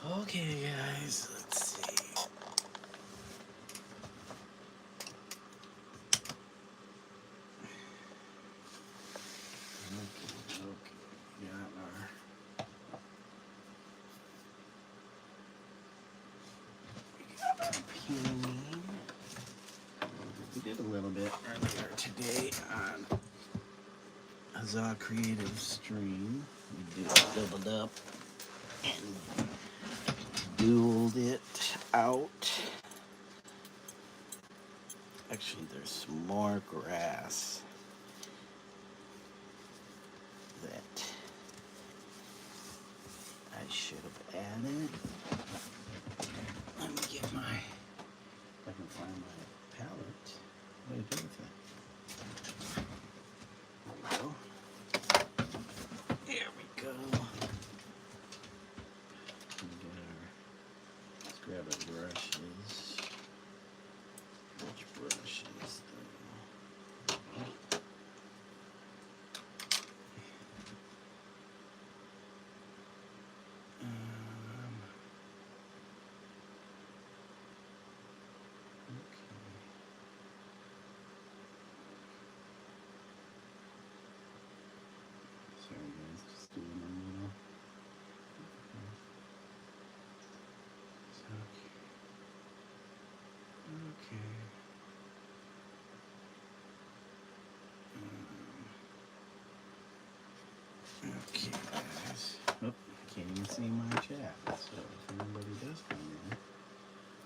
Okay, guys, let's see. Okay, got our painting. We did a little bit earlier today on Huzzah Creative Stream. We doubled up and dueled it out. Actually, there's some more grass that I should have added. Let me get my, if I can find my palette. What do I do with it? There we go. There we go. Let's grab our brushes. Which brushes though? Okay. Sorry guys, just doing a little. Okay. Okay, guys. Oh, can't even see my chat. So if anybody does come in,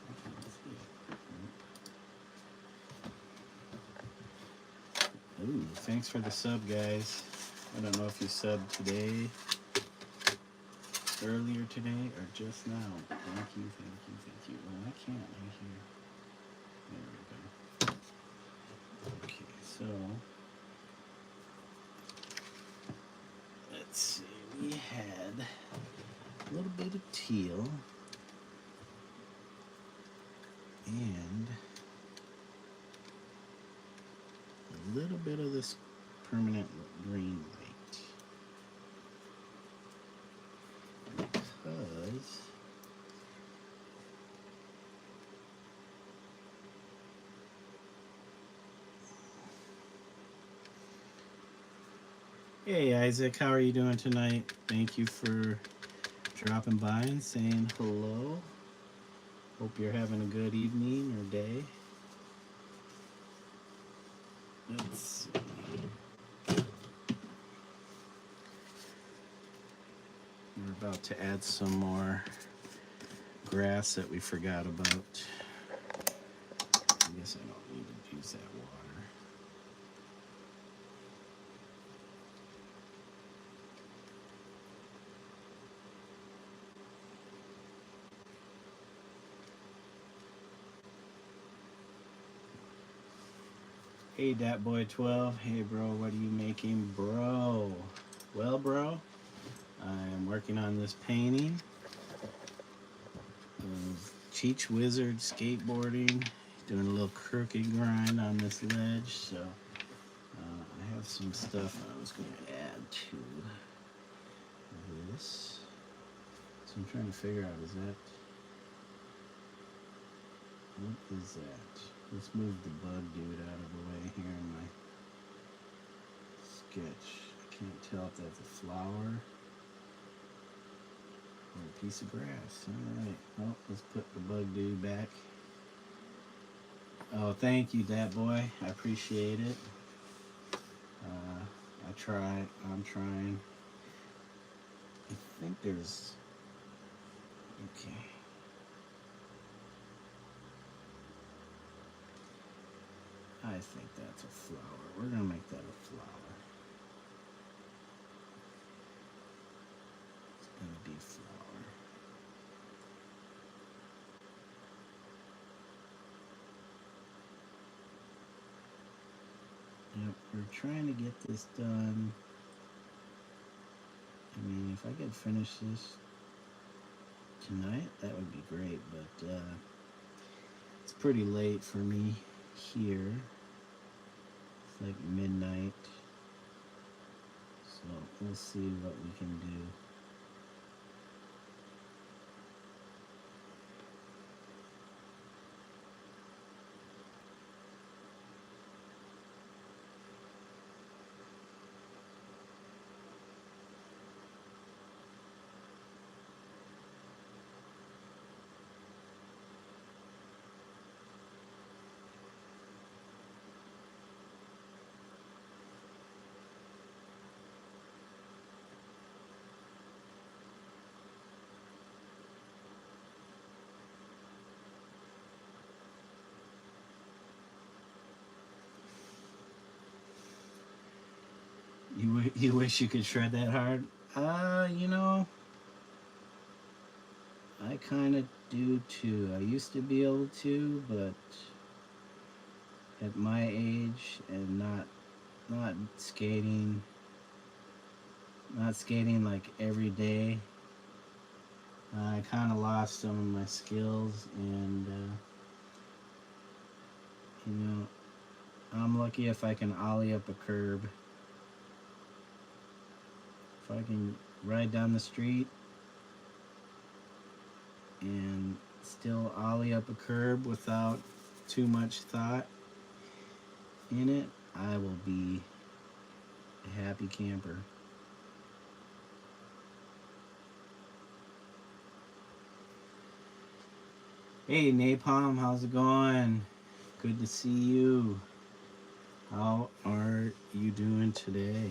I can't see it. Ooh, thanks for the sub, guys. I don't know if you subbed today, earlier today, or just now. Thank you, thank you, thank you. Well, I can't right here. There we go. Okay, so let's see. We had a little bit of teal and a little bit of this permanent green light. Because hey Isaac, how are you doing tonight? Thank you for dropping by and saying hello. Hope you're having a good evening or day. Let's see. We're about to add some more grass that we forgot about. I guess I don't need to use that water. Hey DatBoy12, hey bro, what are you making, bro? Well, bro, I'm working on this painting of Cheech Wizard skateboarding, doing a little crooked grind on this ledge, so I have some stuff I was going to add to this. So I'm trying to figure out, what is that? Let's move the bug dude out of the way here in my sketch. I can't tell if that's a flower or a piece of grass. Alright, well, let's put the bug dude back. Oh, thank you, that boy. I appreciate it. I'm trying. I think there's... Okay. I think that's a flower. We're gonna make that a flower. It's gonna be a flower. Yep, we're trying to get this done. I mean, if I could finish this tonight, that would be great, but it's pretty late for me here. It's like midnight, so we'll see what we can do. You wish you could shred that hard? You know, I kind of do too. I used to be able to, but at my age and not skating, not skating like every day, I kind of lost some of my skills, and you know, I'm lucky if I can ollie up a curb. If I can ride down the street and still ollie up a curb without too much thought in it, I will be a happy camper. Hey Napalm, how's it going? Good to see you. How are you doing today?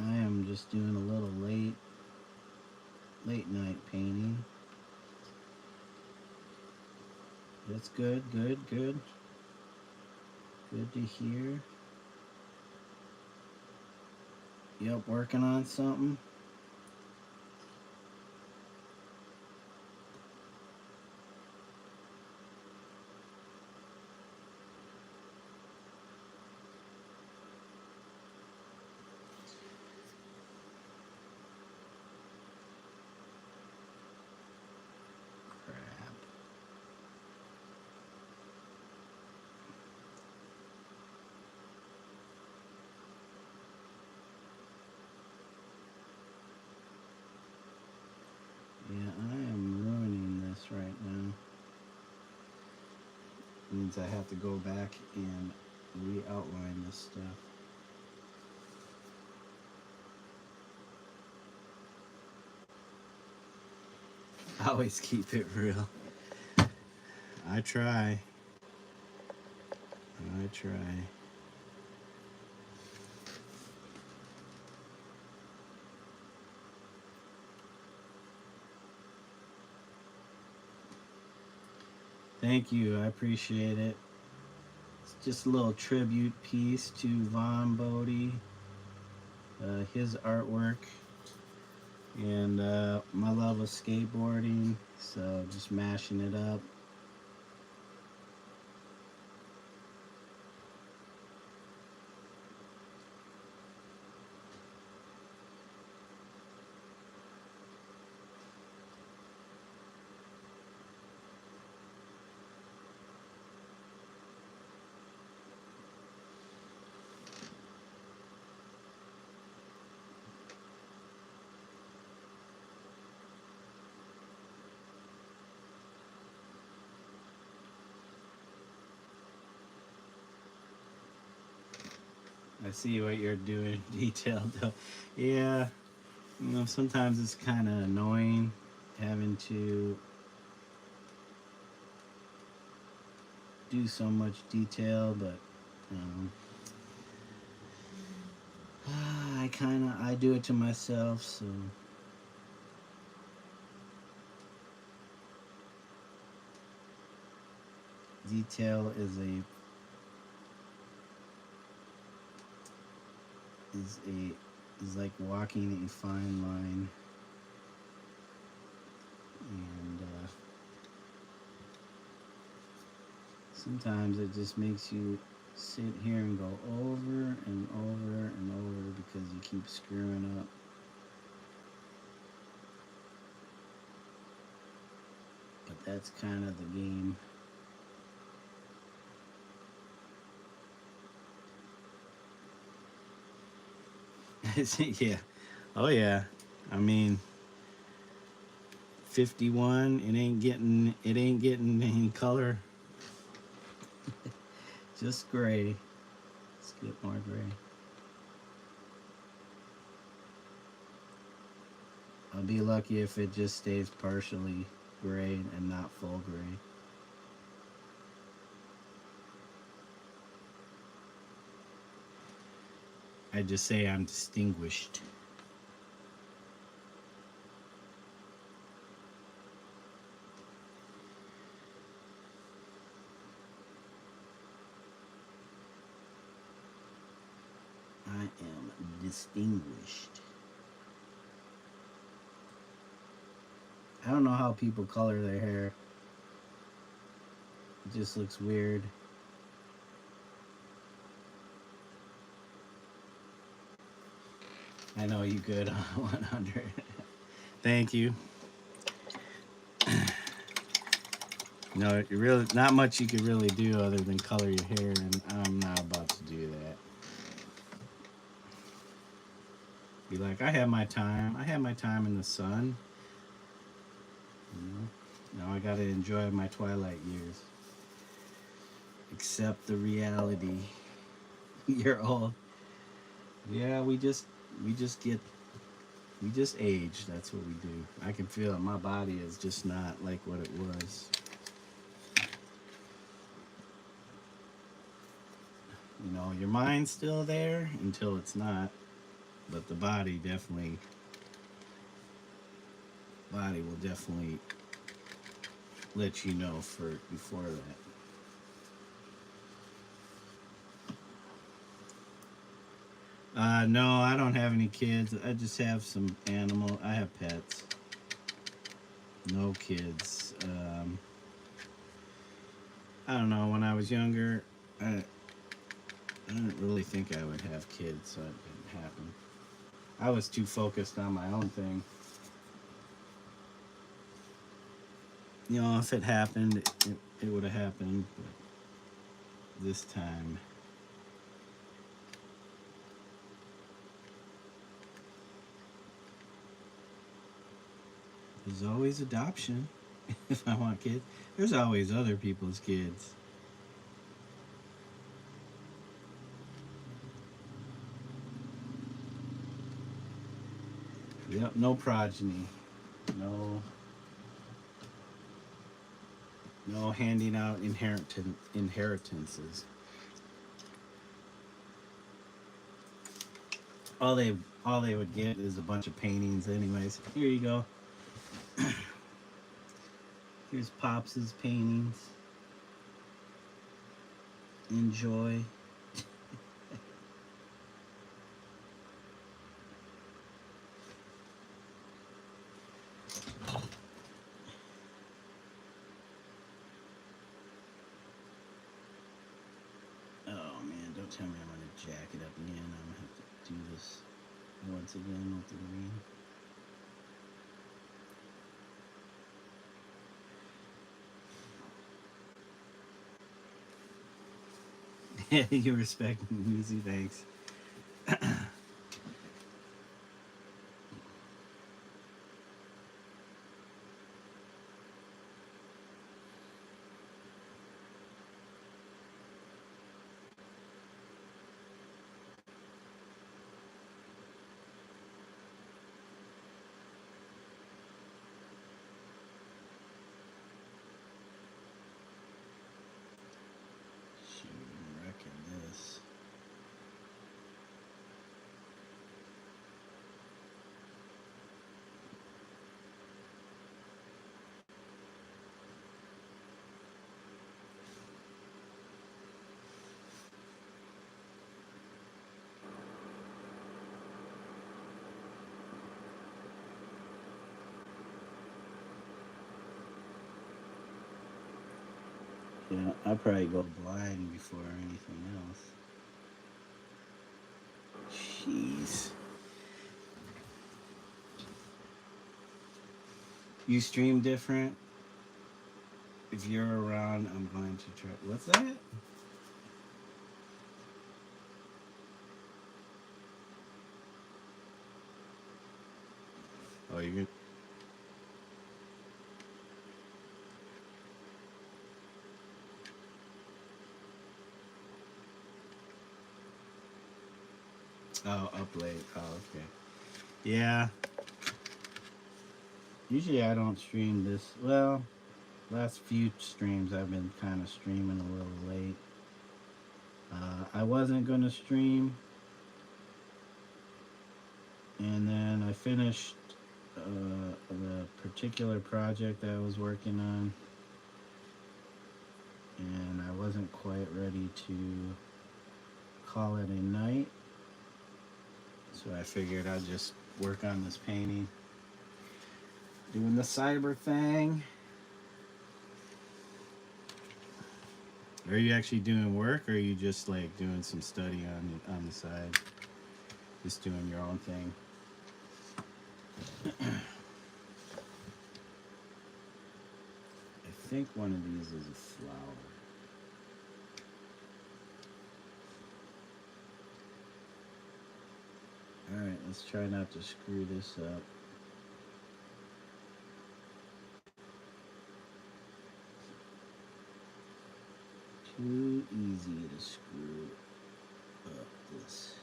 I am just doing a little late night painting. That's good, good, good. Good to hear. Yep, working on something. Crap. Yeah, I am ruining this right now. Means I have to go back and re-outline this stuff. I always keep it real. I try. I try. Thank you. I appreciate it. It's just a little tribute piece to Vaughn Bode, his artwork, and my love of skateboarding. So just mashing it up. I see what you're doing, detailed though. Yeah, you know, sometimes it's kind of annoying having to do so much detail, but um, I do it to myself, so detail is a is like walking a fine line, and sometimes it just makes you sit here and go over and over and over because you keep screwing up. But that's kind of the game. Yeah. Oh yeah. I mean, 51. It ain't getting any color. Just gray. Let's get more gray. I'll be lucky if it just stays partially gray and not full gray. I just say I'm distinguished. distinguished. I don't know how people color their hair. It just looks weird. I know you good on 100. Thank you. No, you really not much you could really do other than color your hair, and I'm not about to do that. Be like, I have my time. I have my time in the sun. You know? Now I gotta enjoy my twilight years. Accept the reality. You're old. Yeah, we just age. That's what we do. I can feel it. My body is just not like what it was. You know, your mind's still there until it's not, but the body will definitely let you know for before that. No, I don't have any kids. I just have some animal. I have pets. No kids. I don't know. When I was younger, I didn't really think I would have kids, so it didn't happen. I was too focused on my own thing. You know, if it happened, it would have happened. But this time, there's always adoption. If I want kids, there's always other people's kids. Yep, no progeny. No, no handing out inheritances. All they all they would get is a bunch of paintings anyways. Here you go. Here's Pops's paintings. Enjoy. Oh man, don't tell me I'm gonna jack it up again. I'm gonna have to do this once again with the green. You respect music, thanks. Shoot, I'm wrecking this. Yeah, I'll probably go blind before anything else. Jeez. You stream different? If you're around, I'm going to try. What's that? Oh, you're gonna. Oh, up late. Oh, okay. Yeah. Usually I don't stream this. Well, last few streams I've been kind of streaming a little late. I wasn't going to stream, and then I finished the particular project I was working on, and I wasn't quite ready to call it a night. So So I figured I'd just work on this painting. Doing the cyber thing. Are you actually doing work, or are you just like doing some study on the side? Just doing your own thing? I think one of these is a flower. Alright, let's try not to screw this up. Too easy to screw up this.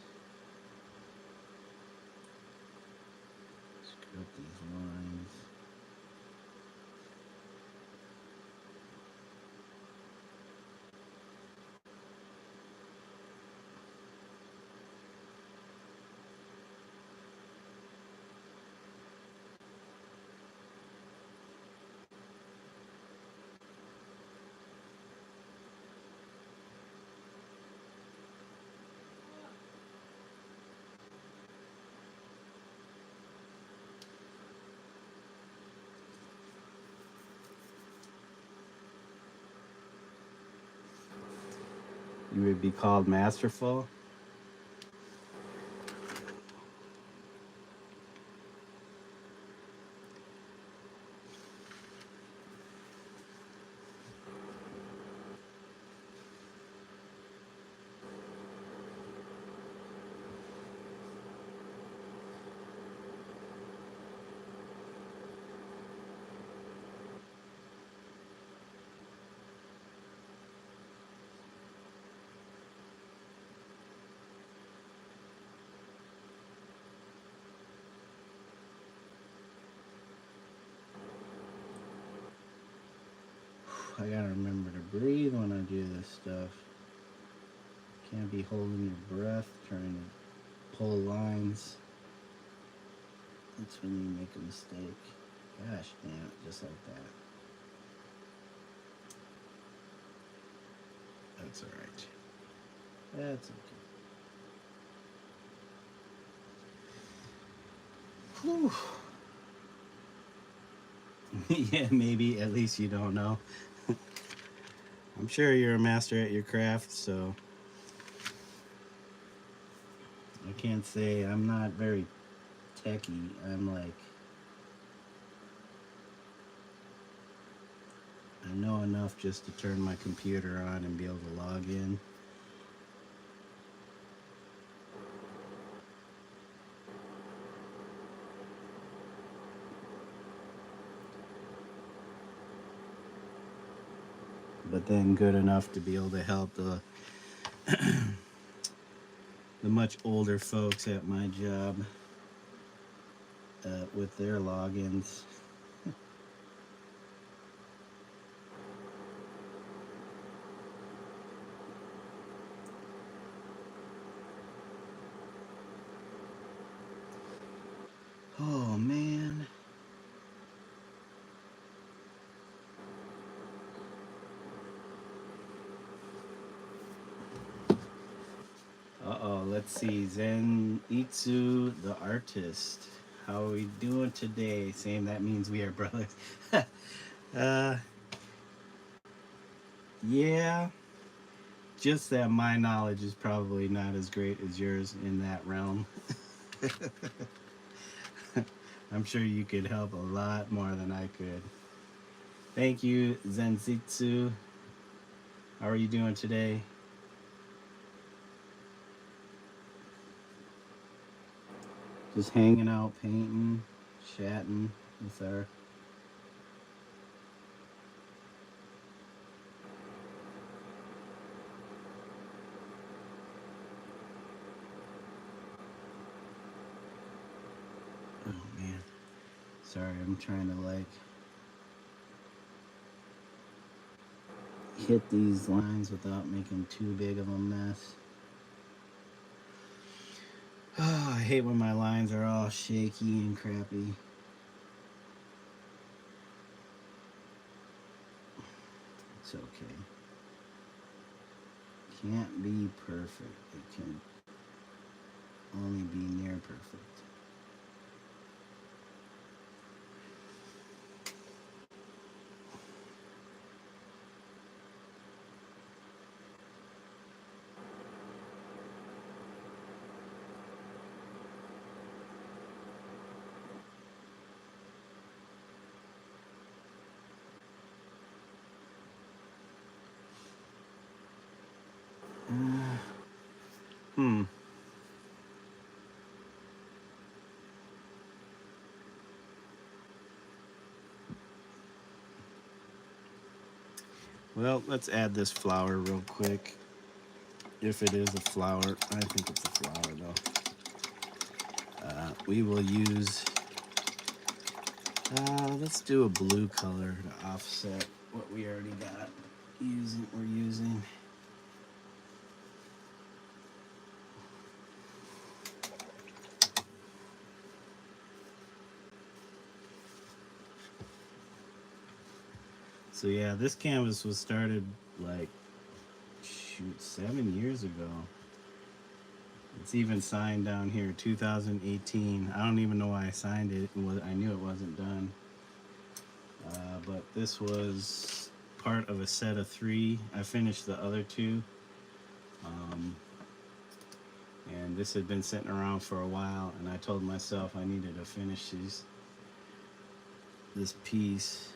Screw up these lines. You would be called masterful. I gotta remember to breathe when I do this stuff. Can't be holding your breath trying to pull lines. That's when you make a mistake. Gosh damn it, just like that. That's alright. That's okay. Whew. Yeah, maybe. At least you don't know. I'm sure you're a master at your craft, so I can't say I'm not very techie. I'm like, I know enough just to turn my computer on and be able to log in. But then good enough to be able to help the the much older folks at my job with their logins. Oh man. Uh-oh, let's see. Zenitsu the artist. How are we doing today? Same, that means we are brothers. Yeah. Just that my knowledge is probably not as great as yours in that realm. I'm sure you could help a lot more than I could. Thank you, Zenitsu. How are you doing today? Just hanging out, painting, chatting with our... Oh man. Sorry, I'm trying to like hit these lines without making too big of a mess. Oh, I hate when my lines are all shaky and crappy. It's okay. Can't be perfect. It can only be near perfect. Hmm. Well, let's add this flower real quick. If it is a flower, I think it's a flower though. We will use, let's do a blue color to offset what we already got. We're using. So yeah, this canvas was started like, shoot, 7 years ago. It's even signed down here, 2018. I don't even know why I signed it. I knew it wasn't done. But this was part of a set of 3. I finished the other 2. And this had been sitting around for a while, and I told myself I needed to finish this piece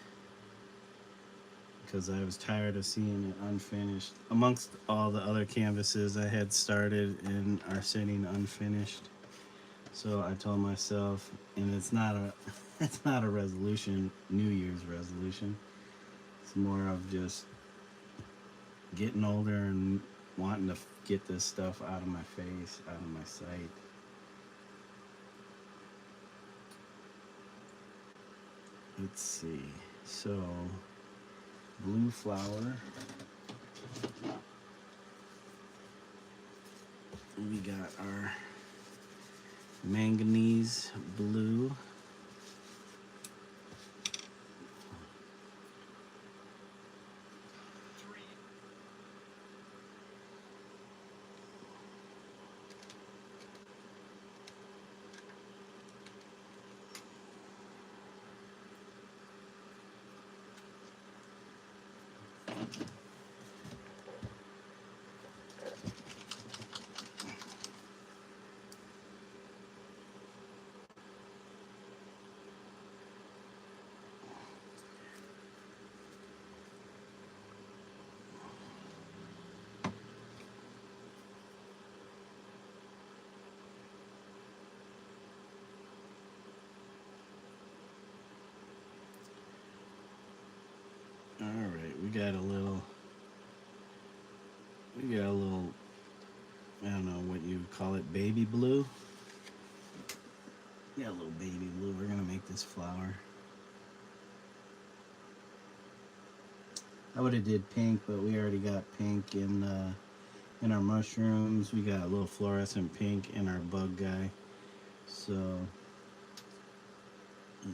because I was tired of seeing it unfinished. Amongst all the other canvases I had started and are sitting unfinished. So I told myself, and it's not a it's not a resolution, New Year's resolution. It's more of just getting older and wanting to get this stuff out of my face, out of my sight. Let's see. So, blue flower. We got our manganese blue. All right, we got a little, I don't know what you would call it, baby blue. We got a little baby blue. We're gonna make this flower. I would have did pink, but we already got pink in our mushrooms. We got a little fluorescent pink in our bug guy. So yeah,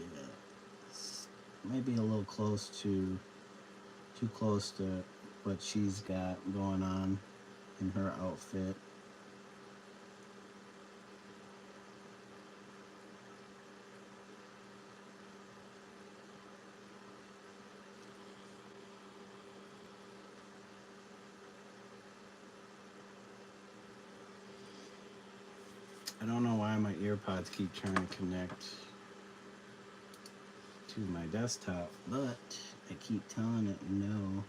might be a little too close to what she's got going on in her outfit. I don't know why my earpods keep trying to connect to my desktop, but I keep telling it no.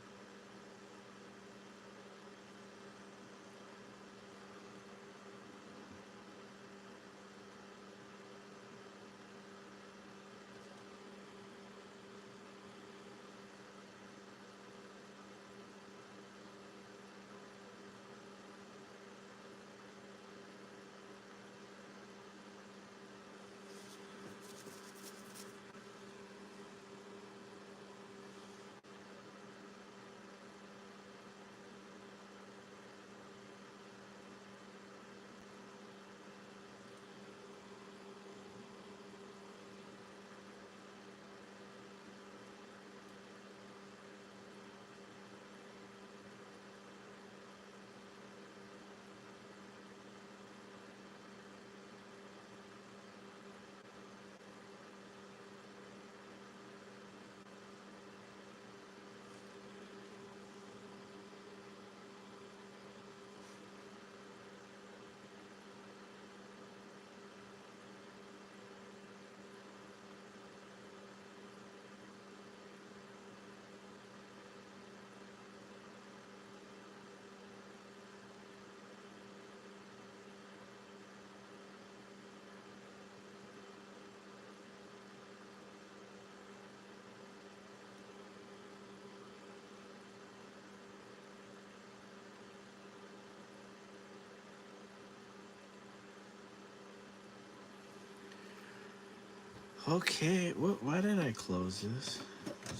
Okay, why did I close this?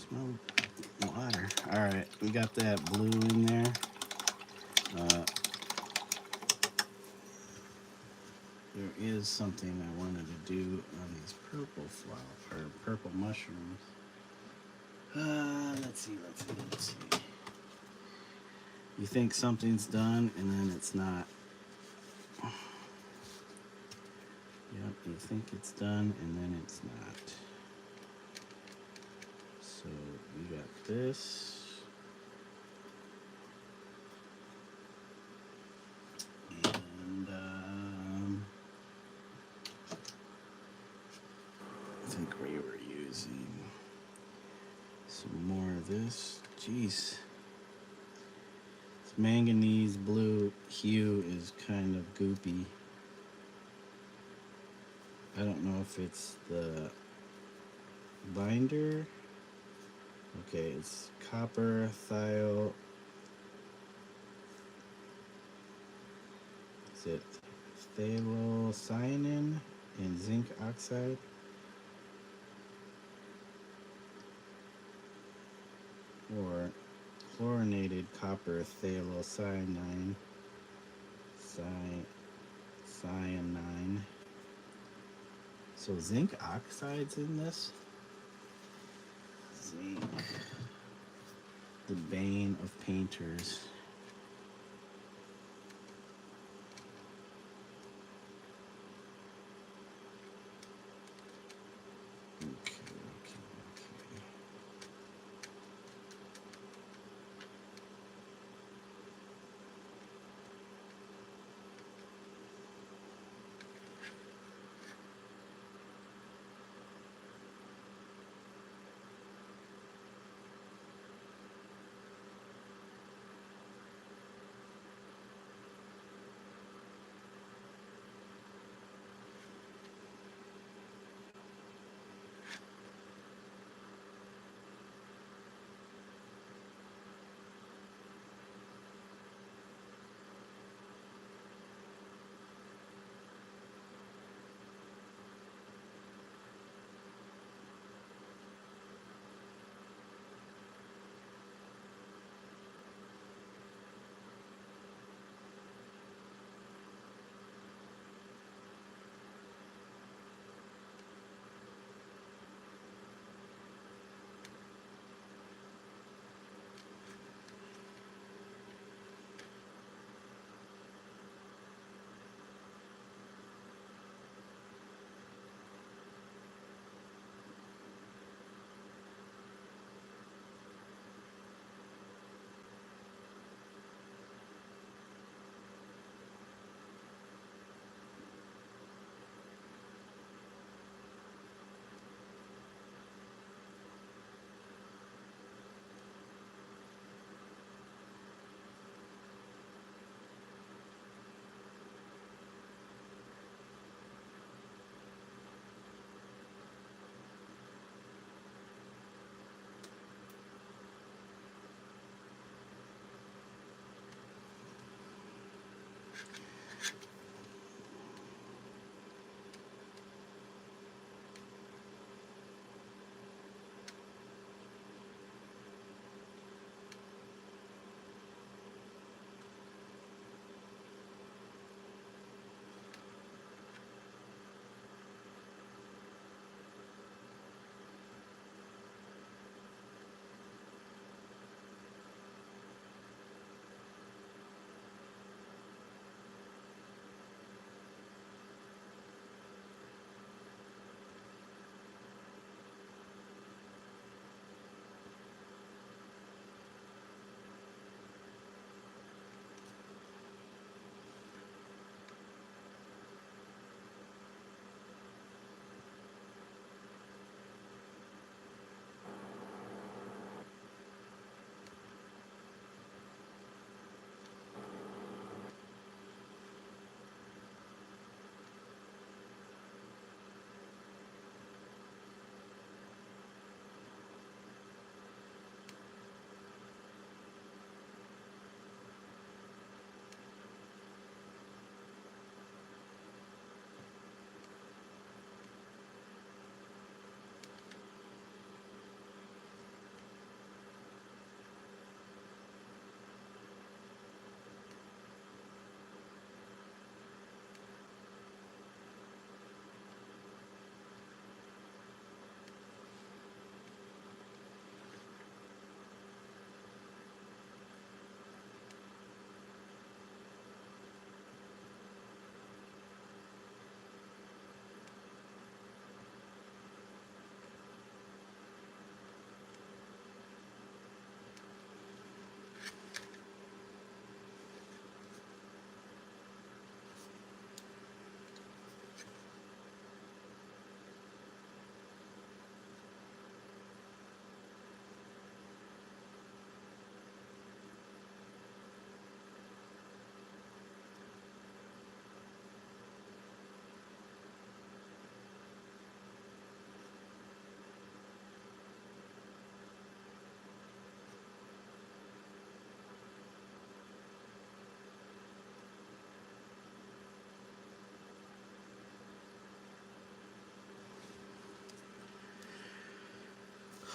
Smell water. All right, we got that blue in there. There is something I wanted to do on these purple flower or purple mushrooms. Let's see. You think something's done and then it's not. Yep, you think it's done and then it's not. So we got this. And I think we were using some more of this. Jeez. This manganese blue hue is kind of goopy. I don't know if it's the binder. Okay, it's copper, thiol. Is it phthalocyanin and zinc oxide? Or chlorinated copper phthalocyanine, cyanine. So zinc oxide's in this? Zinc. The bane of painters. Okay.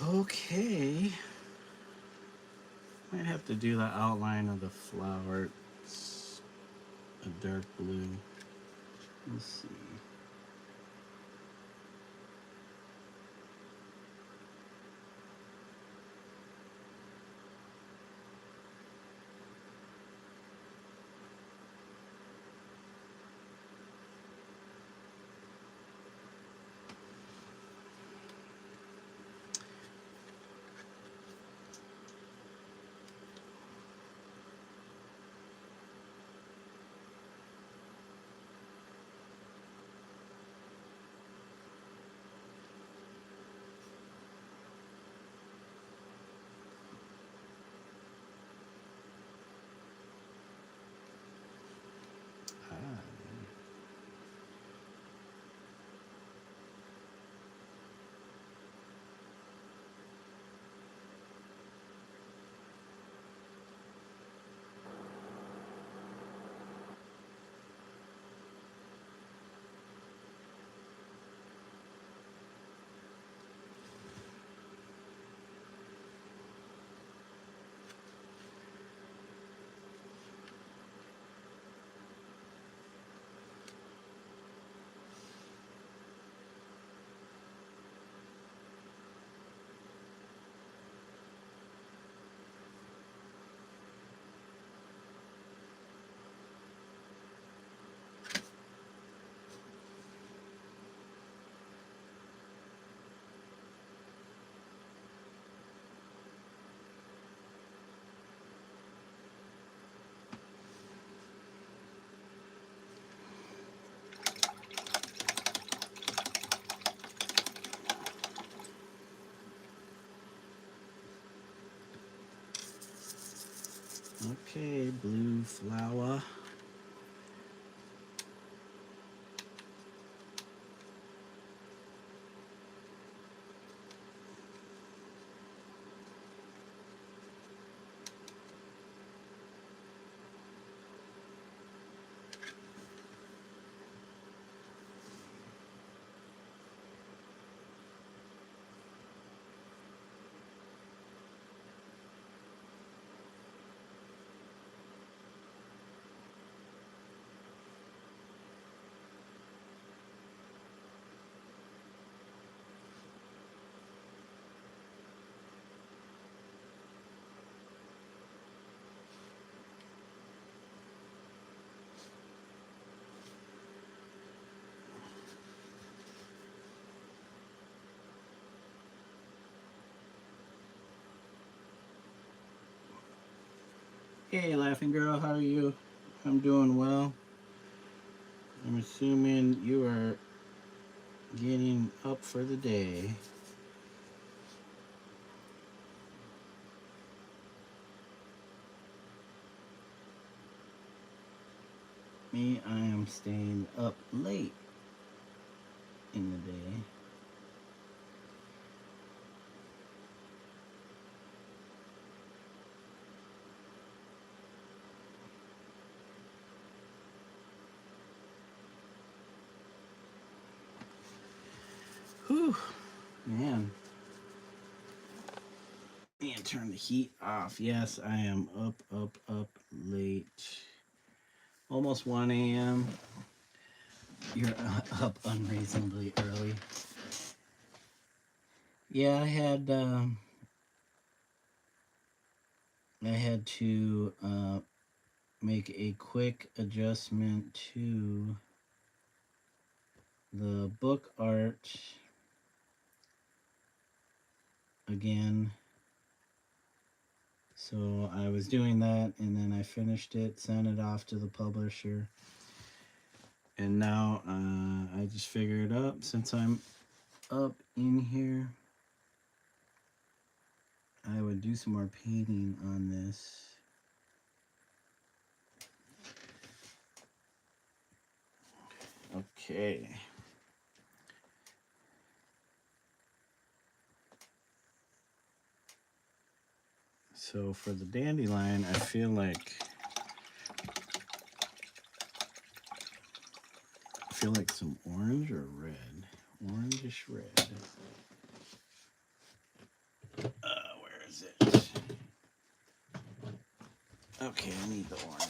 Okay. Might have to do the outline of the flower. It's a dark blue. Let's see. Okay, blue flower. Hey, laughing girl, how are you? I'm doing well. I'm assuming you are getting up for the day. Me, I am staying up late in the day. Whew, man. And turn the heat off. Yes, I am up late. Almost 1 a.m. You're up unreasonably early. Yeah, I had to make a quick adjustment to the book art again. So I was doing that, and then I finished it, sent it off to the publisher, and now I just figured up, since I'm up in here, I would do some more painting on this. Okay. So for the dandelion, I feel like some orange or red. Orangish red. is it? Okay, I need the orange.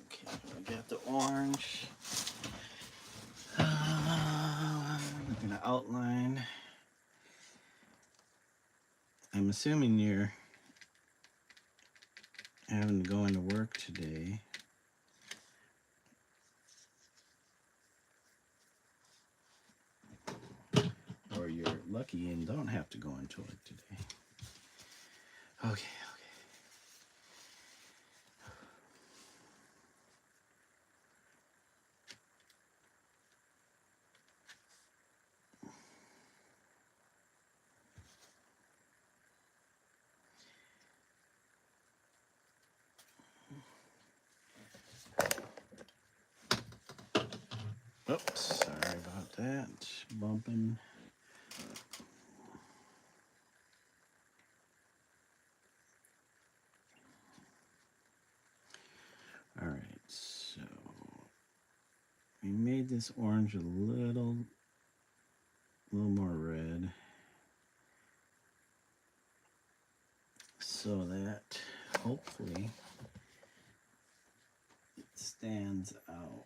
Okay, we got the orange. I'm gonna outline. I'm assuming you're having to go into work today. Or you're lucky and don't have to go into work today. Okay. Oops, sorry about that. Bumping. All right, so we made this orange a little more red so that hopefully it stands out.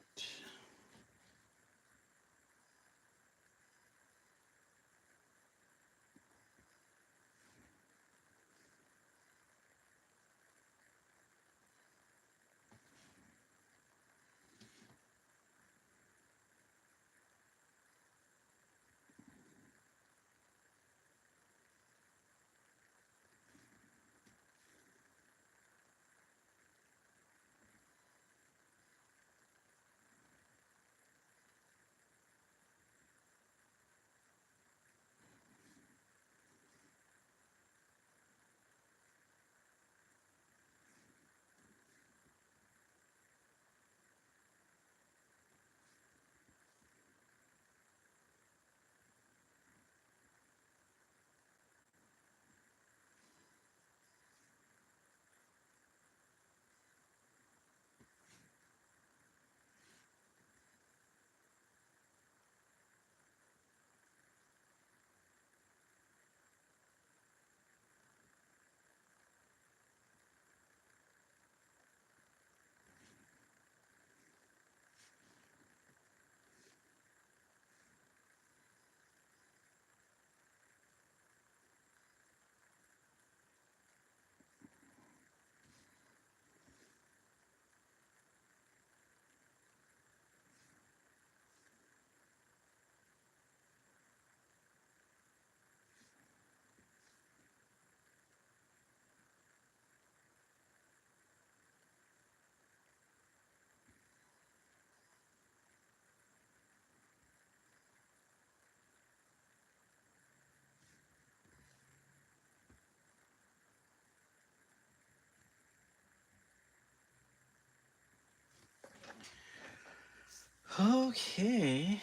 Okay.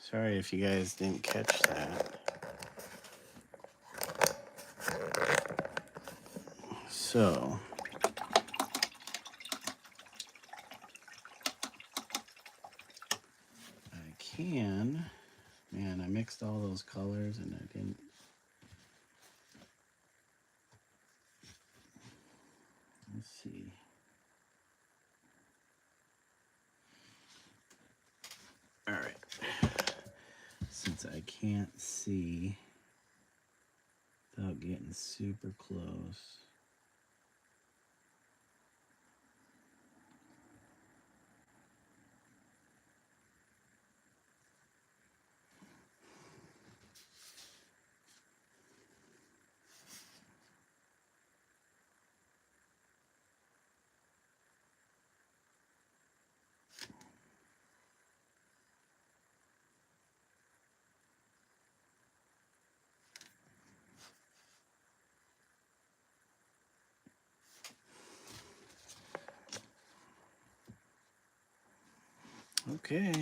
Sorry if you guys didn't catch that. So, man, I mixed all those colors and I didn't. Let's see. All right. Since I can't see without getting super close. Okay.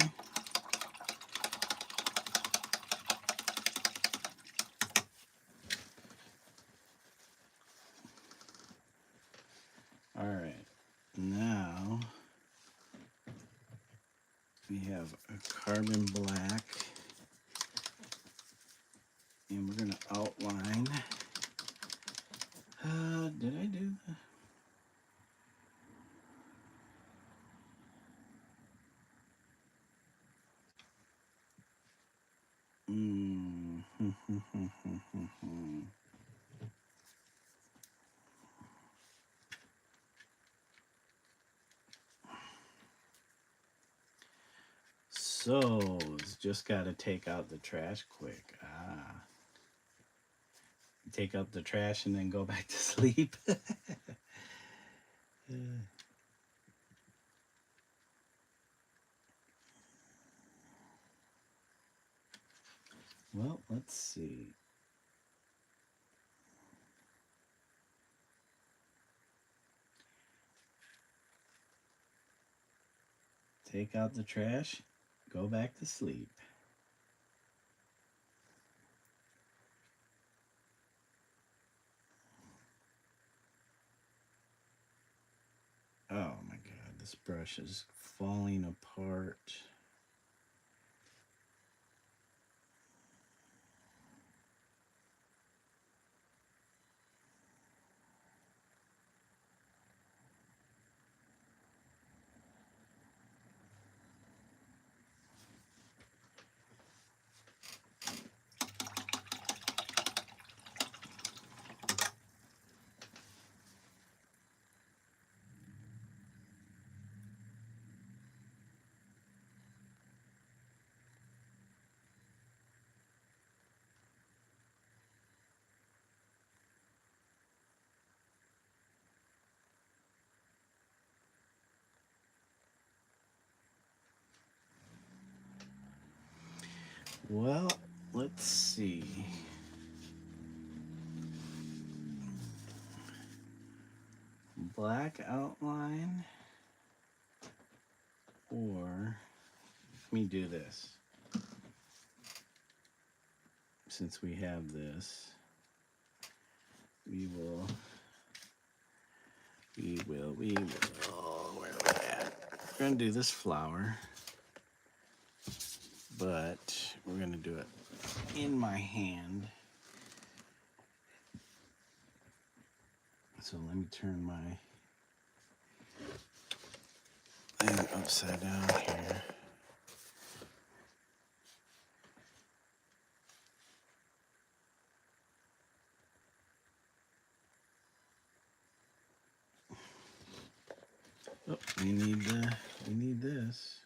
have a carbon black, and we're going to outline. Did I do the... So, just got to take out the trash quick. Take out the trash and then go back to sleep. Well, let's see. Take out the trash, go back to sleep. Oh my God, this brush is falling apart. Well, let's see. Black outline, or let me do this. Since we have this, we will, where are we at? We're gonna do this flower, but we're gonna do it in my hand. So let me turn my thing upside down here. Oh, we need this.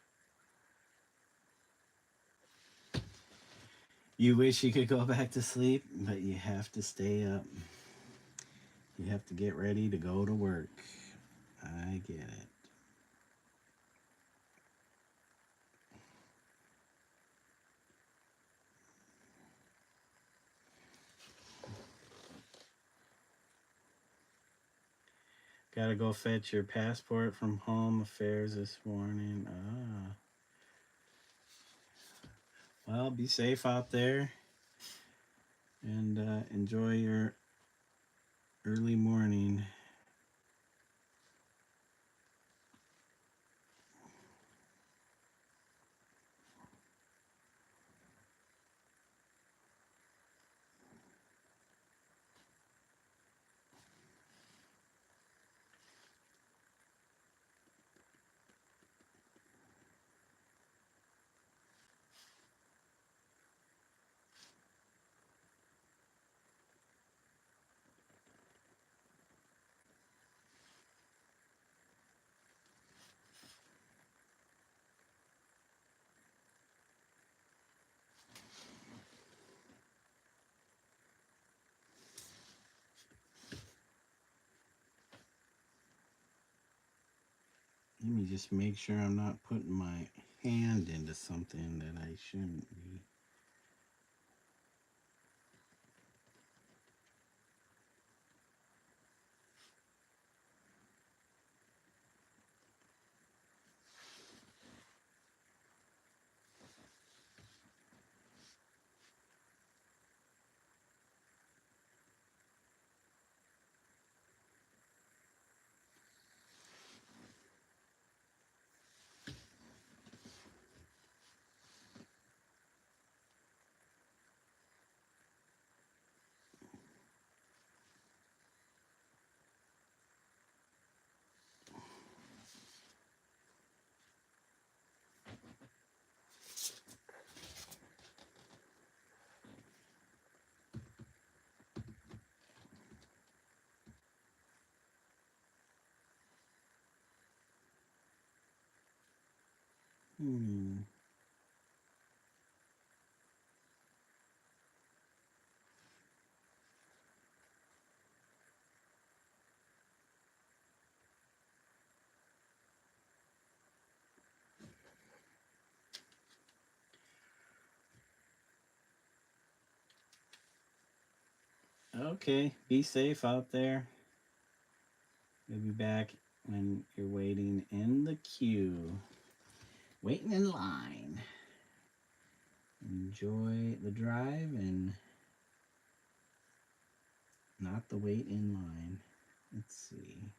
You wish you could go back to sleep, but you have to stay up. You have to get ready to go to work. I get it. Gotta go fetch your passport from Home Affairs this morning. Well, be safe out there and enjoy your early morning. Let me just make sure I'm not putting my hand into something that I shouldn't be. Hmm. Okay, be safe out there. We'll be back when you're waiting in the queue, waiting in line. Enjoy the drive and not the wait in line. Let's see.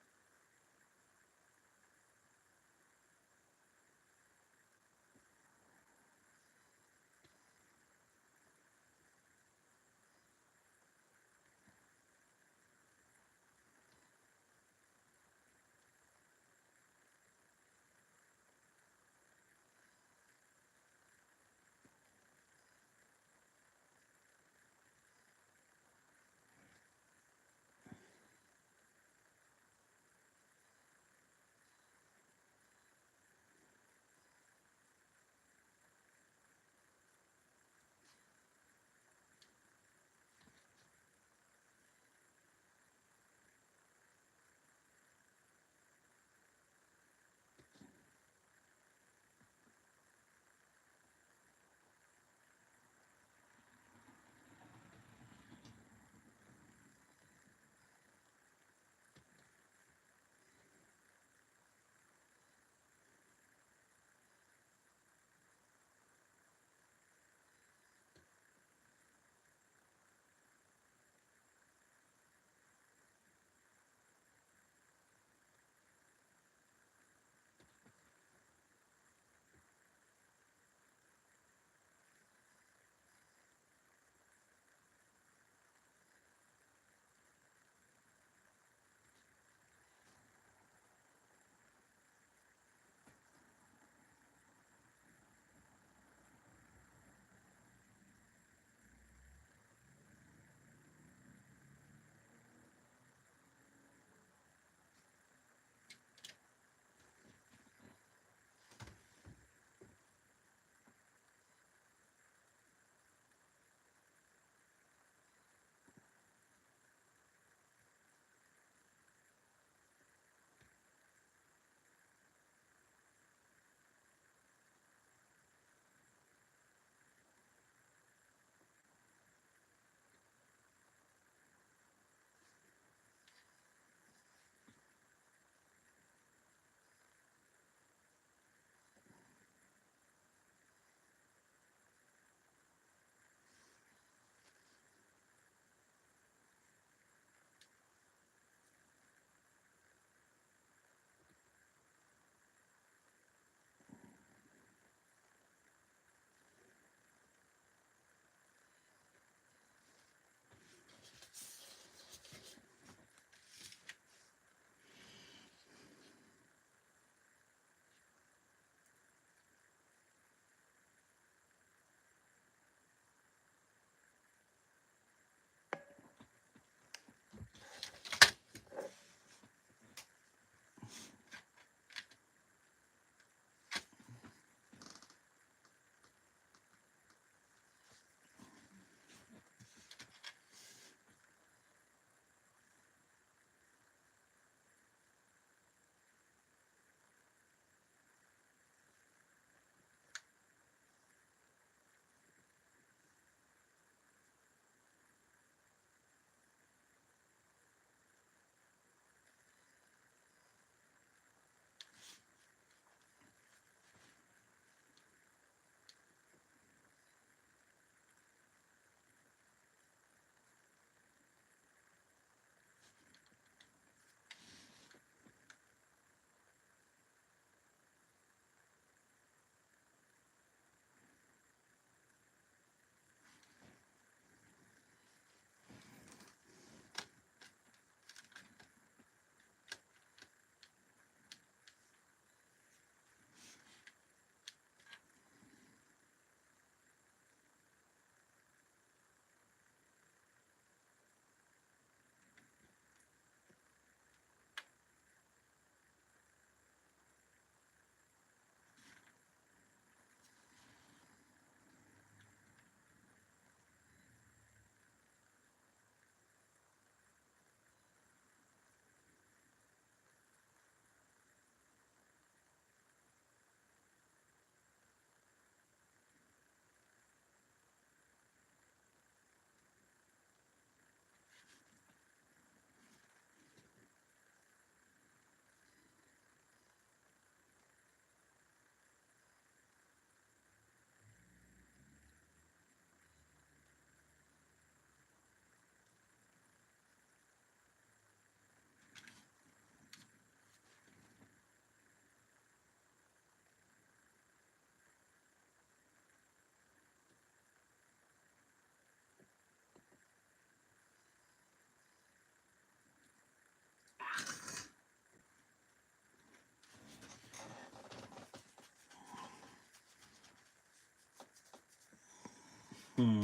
Hmm.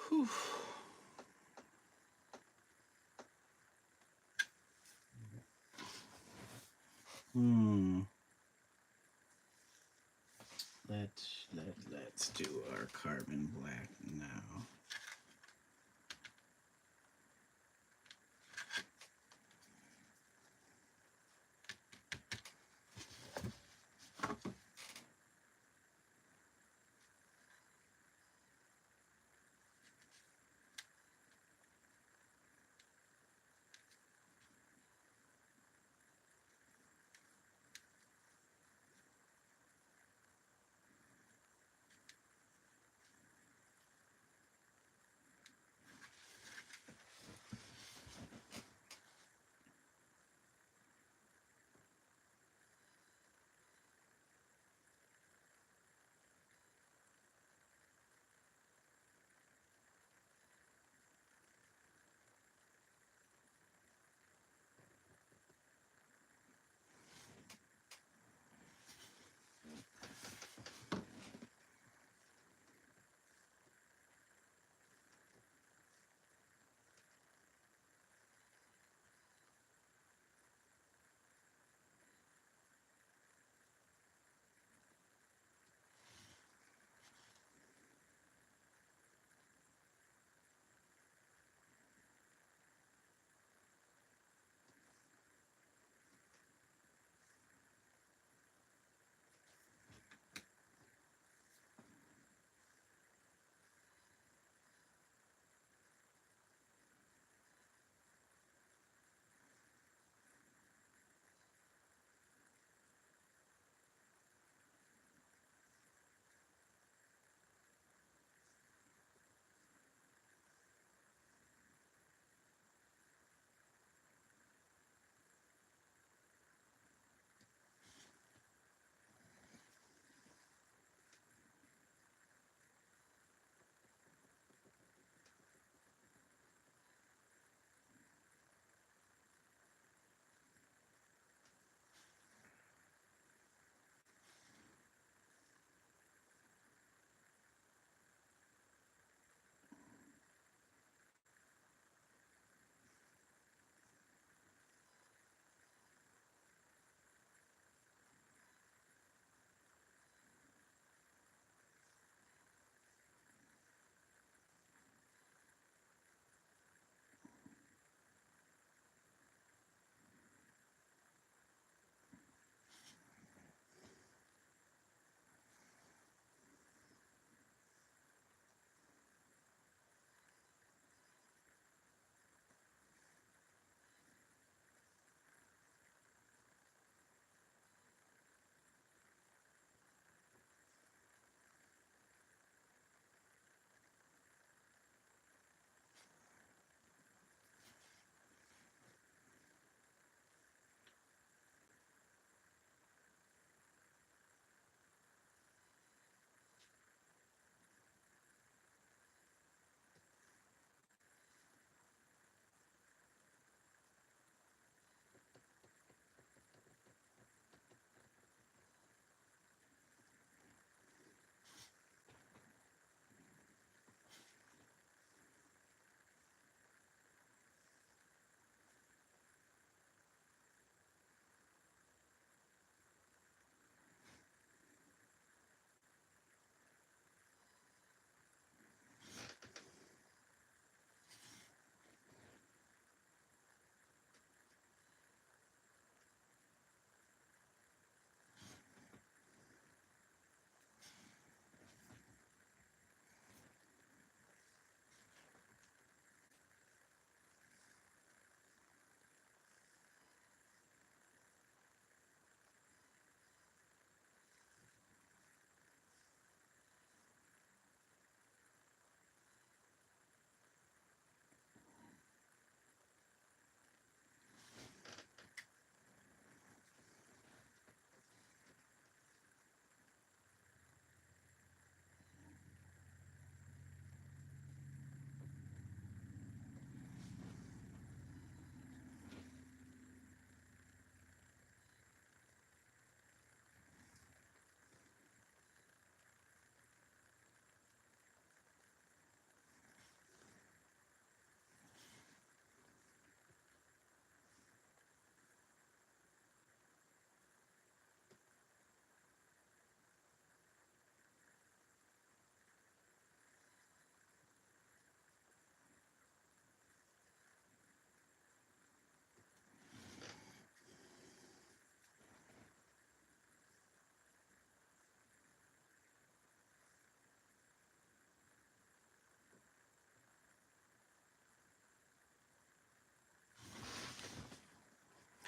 Whew. Hmm. Let's do our carbon black now.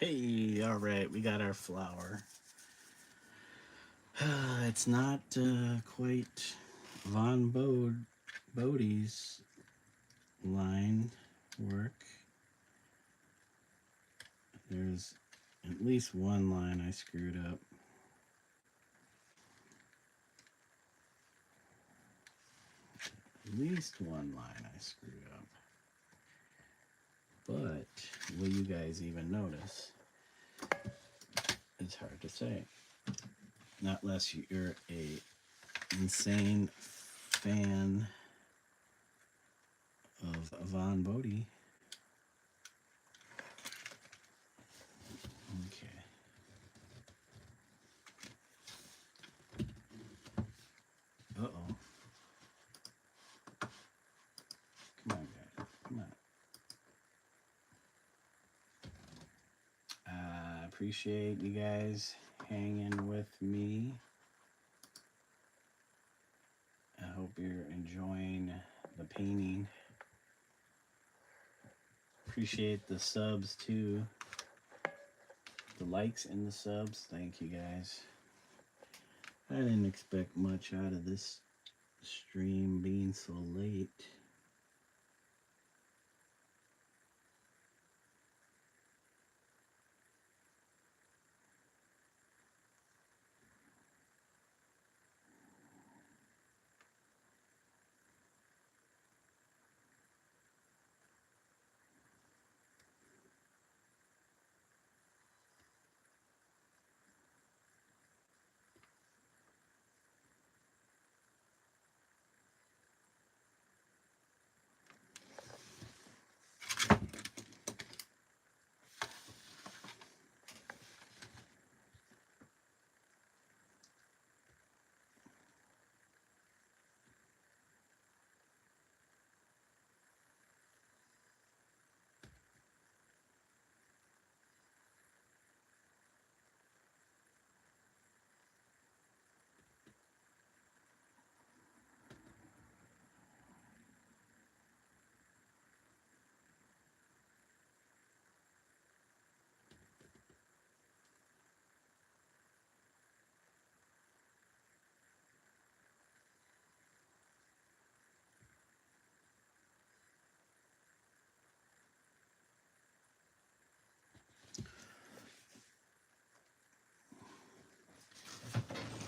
Hey, all right, we got our flower. It's not quite Vaughn Bode's line work. There's at least one line I screwed up. At least one line I screwed up. But will you guys even notice? It's hard to say. Not unless you're a insane fan of Vaughn Bode. Okay. Uh-oh. Come on, guys. Come on. I appreciate you guys hanging with me. I hope you're enjoying the painting. Appreciate the subs too. The likes and the subs. Thank you guys. I didn't expect much out of this stream being so late.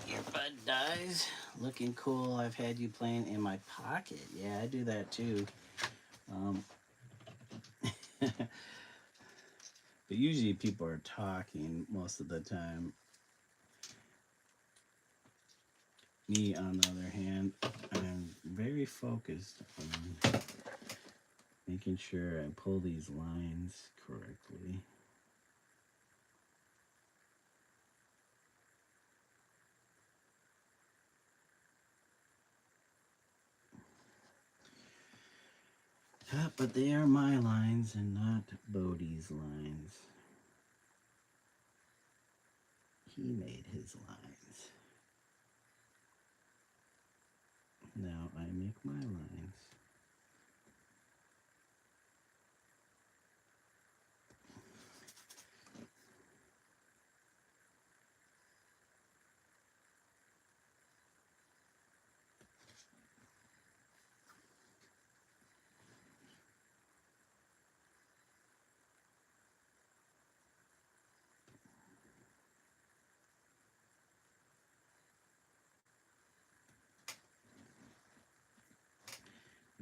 Earbud dies. Looking cool. I've had you playing in my pocket. Yeah, I do that too. But usually people are talking most of the time. Me, on the other hand, I'm very focused on making sure I pull these lines correctly. But they are my lines and not Bode's lines. He made his lines. Now I make my lines.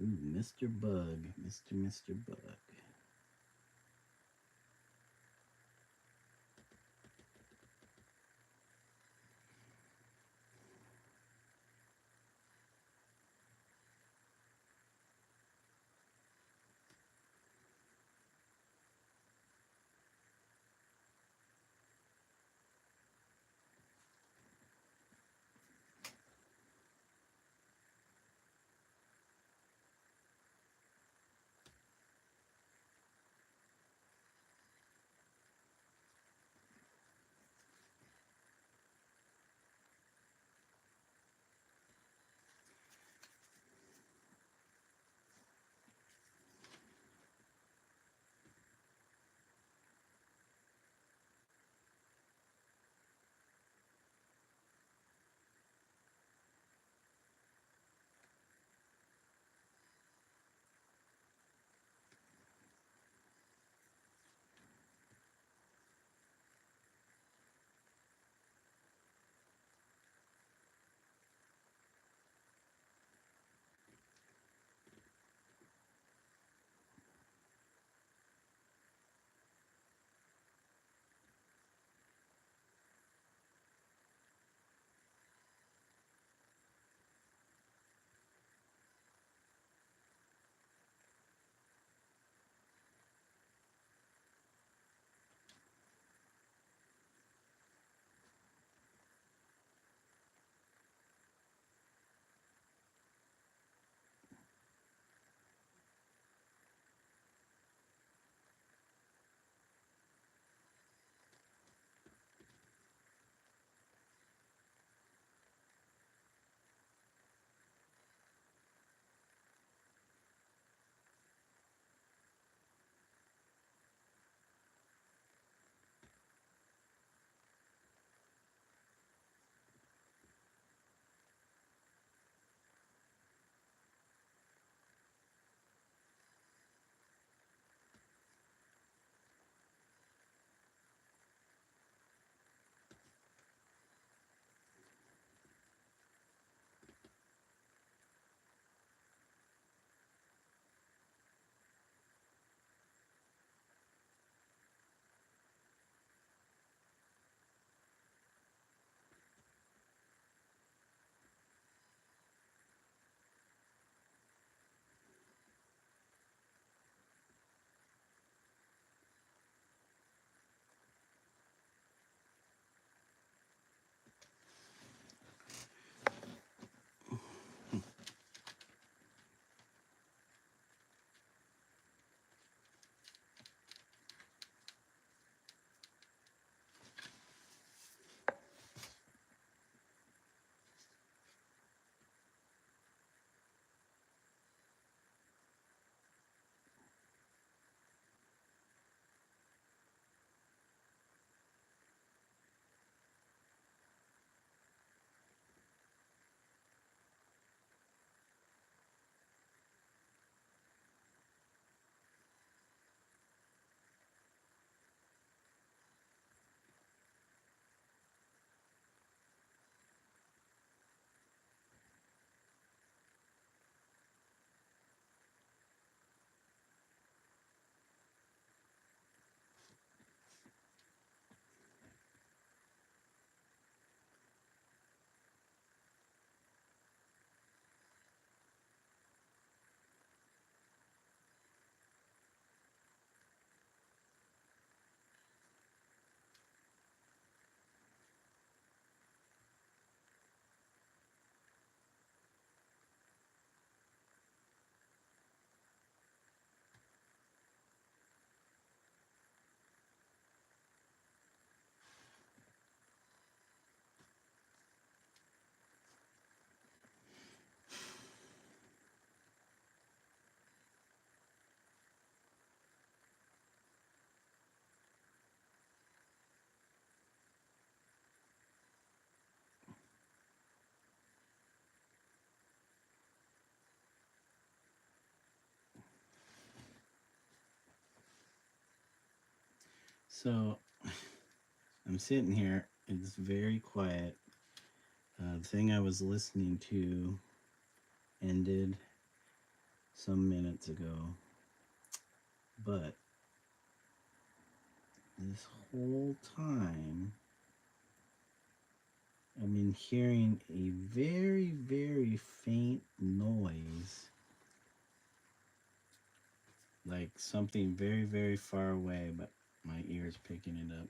Ooh, Mr. Bug. Mr. Bug. So I'm sitting here. It's very quiet. The thing I was listening to ended some minutes ago, but this whole time I've been hearing a very, very faint noise, like something very, very far away, but my ear's picking it up.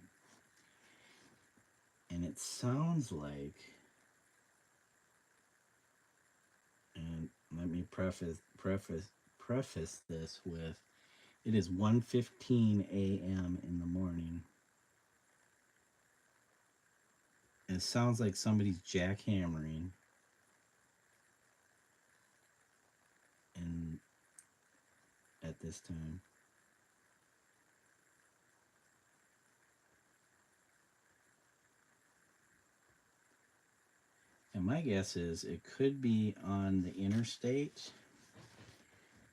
And it sounds like, and let me preface this with, it is 1:15 a.m. in the morning. And it sounds like somebody's jackhammering, and at this time. And my guess is it could be on the interstate.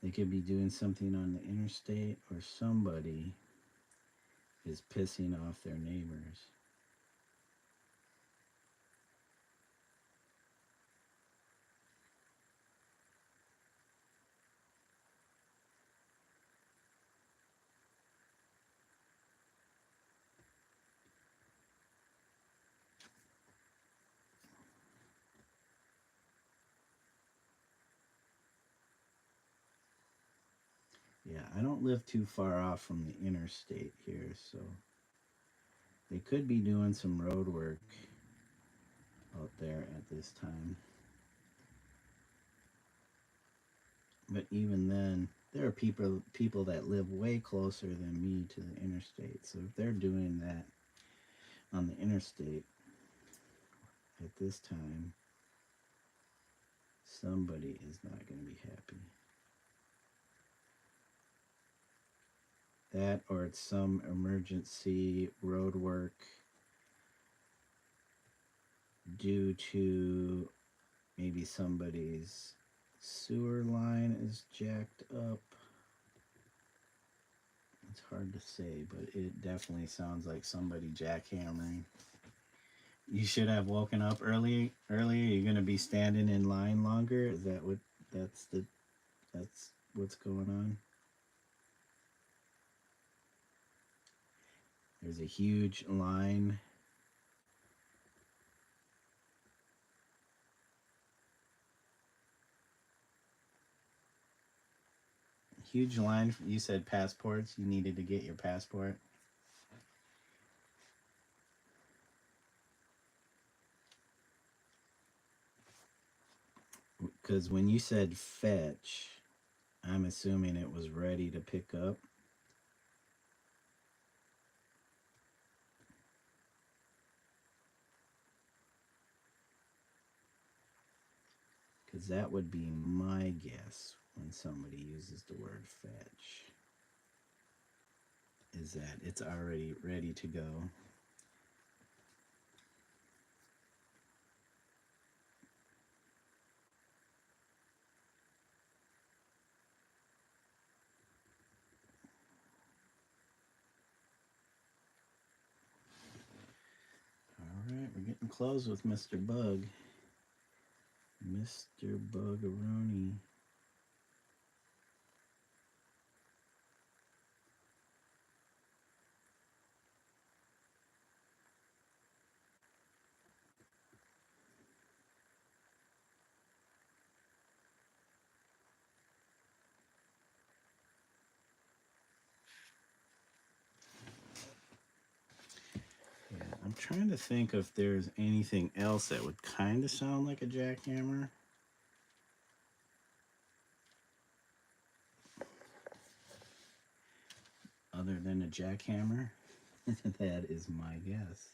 They could be doing something on the interstate, or somebody is pissing off their neighbors. Yeah, I don't live too far off from the interstate here, so they could be doing some road work out there at this time. But even then, there are people that live way closer than me to the interstate. So if they're doing that on the interstate at this time, somebody is not going to be happy. That, or it's some emergency road work due to maybe somebody's sewer line is jacked up. It's hard to say, but it definitely sounds like somebody jackhammering. You should have woken up earlier. You're gonna be standing in line longer. Is that what that's the that's what's going on? There's a huge line. Huge line. You said passports. You needed to get your passport. Because when you said fetch, I'm assuming it was ready to pick up. Because that would be my guess when somebody uses the word fetch, is that it's already ready to go. Alright, we're getting close with Mr. Bug. Mr. Bugaroni. Yeah, I'm trying to think if there's anything else that would kind of sound like a jackhammer. Other than a jackhammer. That is my guess.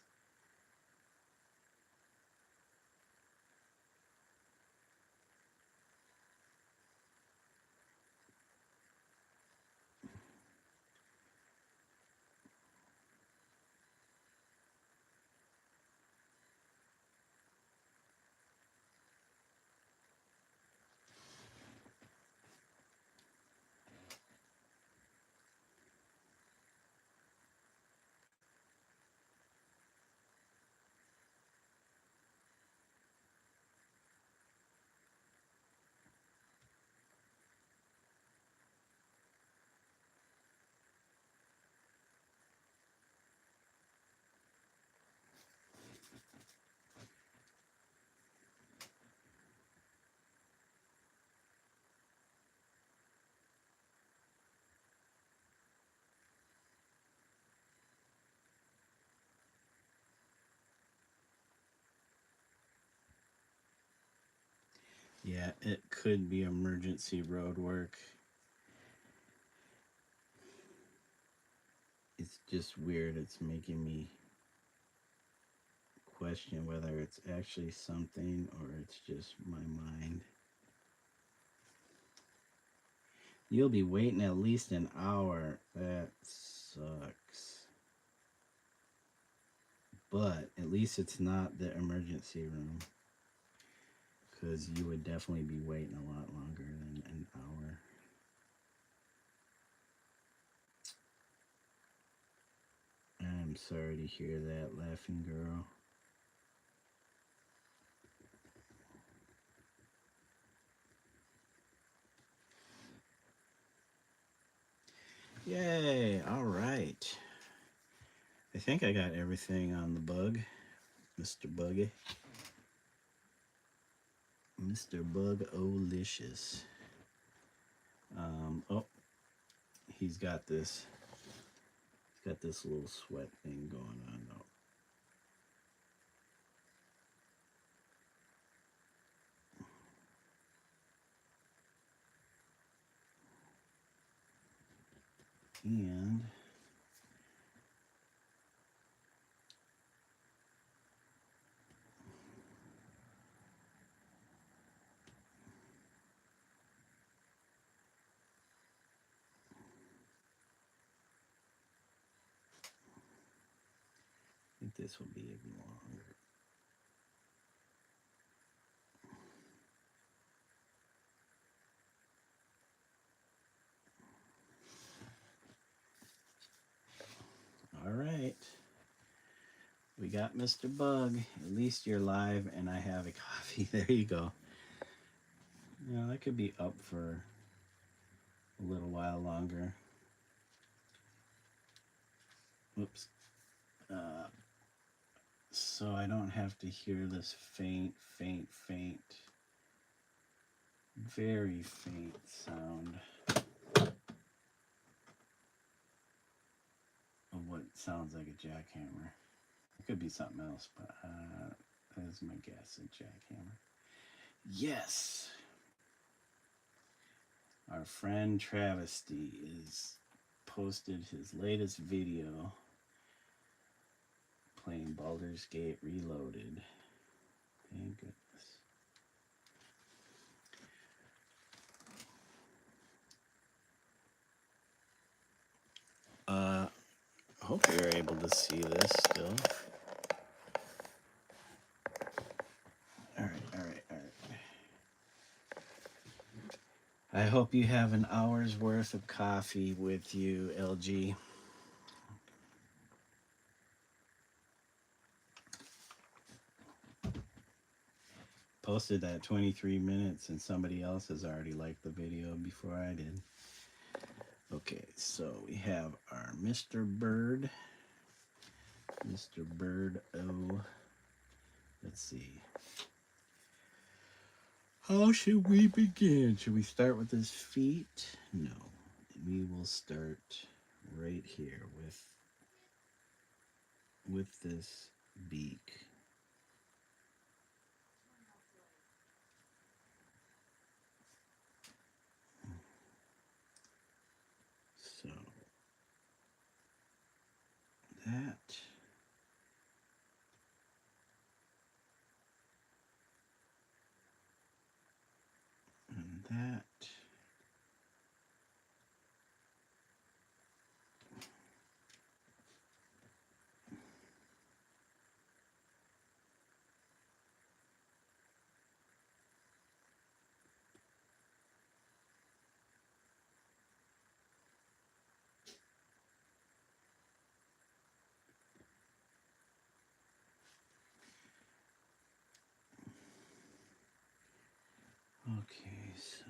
Yeah, it could be emergency road work. It's just weird. It's making me question whether it's actually something or it's just my mind. You'll be waiting at least an hour. That sucks. But at least it's not the emergency room, because you would definitely be waiting a lot longer than an hour. I'm sorry to hear that, laughing girl. Yay, all right. I think I got everything on the bug, Mr. Buggy. Mr. Bug-O-licious. Oh, he's got this little sweat thing going on though. And I think this will be even longer. All right. We got Mr. Bug. At least you're live and I have a coffee. There you go. Yeah, that could be up for a little while longer. Whoops. So I don't have to hear this faint, very faint sound of what sounds like a jackhammer. It could be something else, but that is my guess, a jackhammer. Yes! Our friend Travesty is posted his latest video playing Baldur's Gate Reloaded. Thank goodness. Hope you're able to see this still. All right. I hope you have an hour's worth of coffee with you, LG. Posted that 23 minutes and somebody else has already liked the video before I did. Okay, so we have our Mr. Bird. Mr. Bird O. Let's see. How should we begin? Should we start with his feet? No. We will start right here with this beak. So that, and that. Okay, so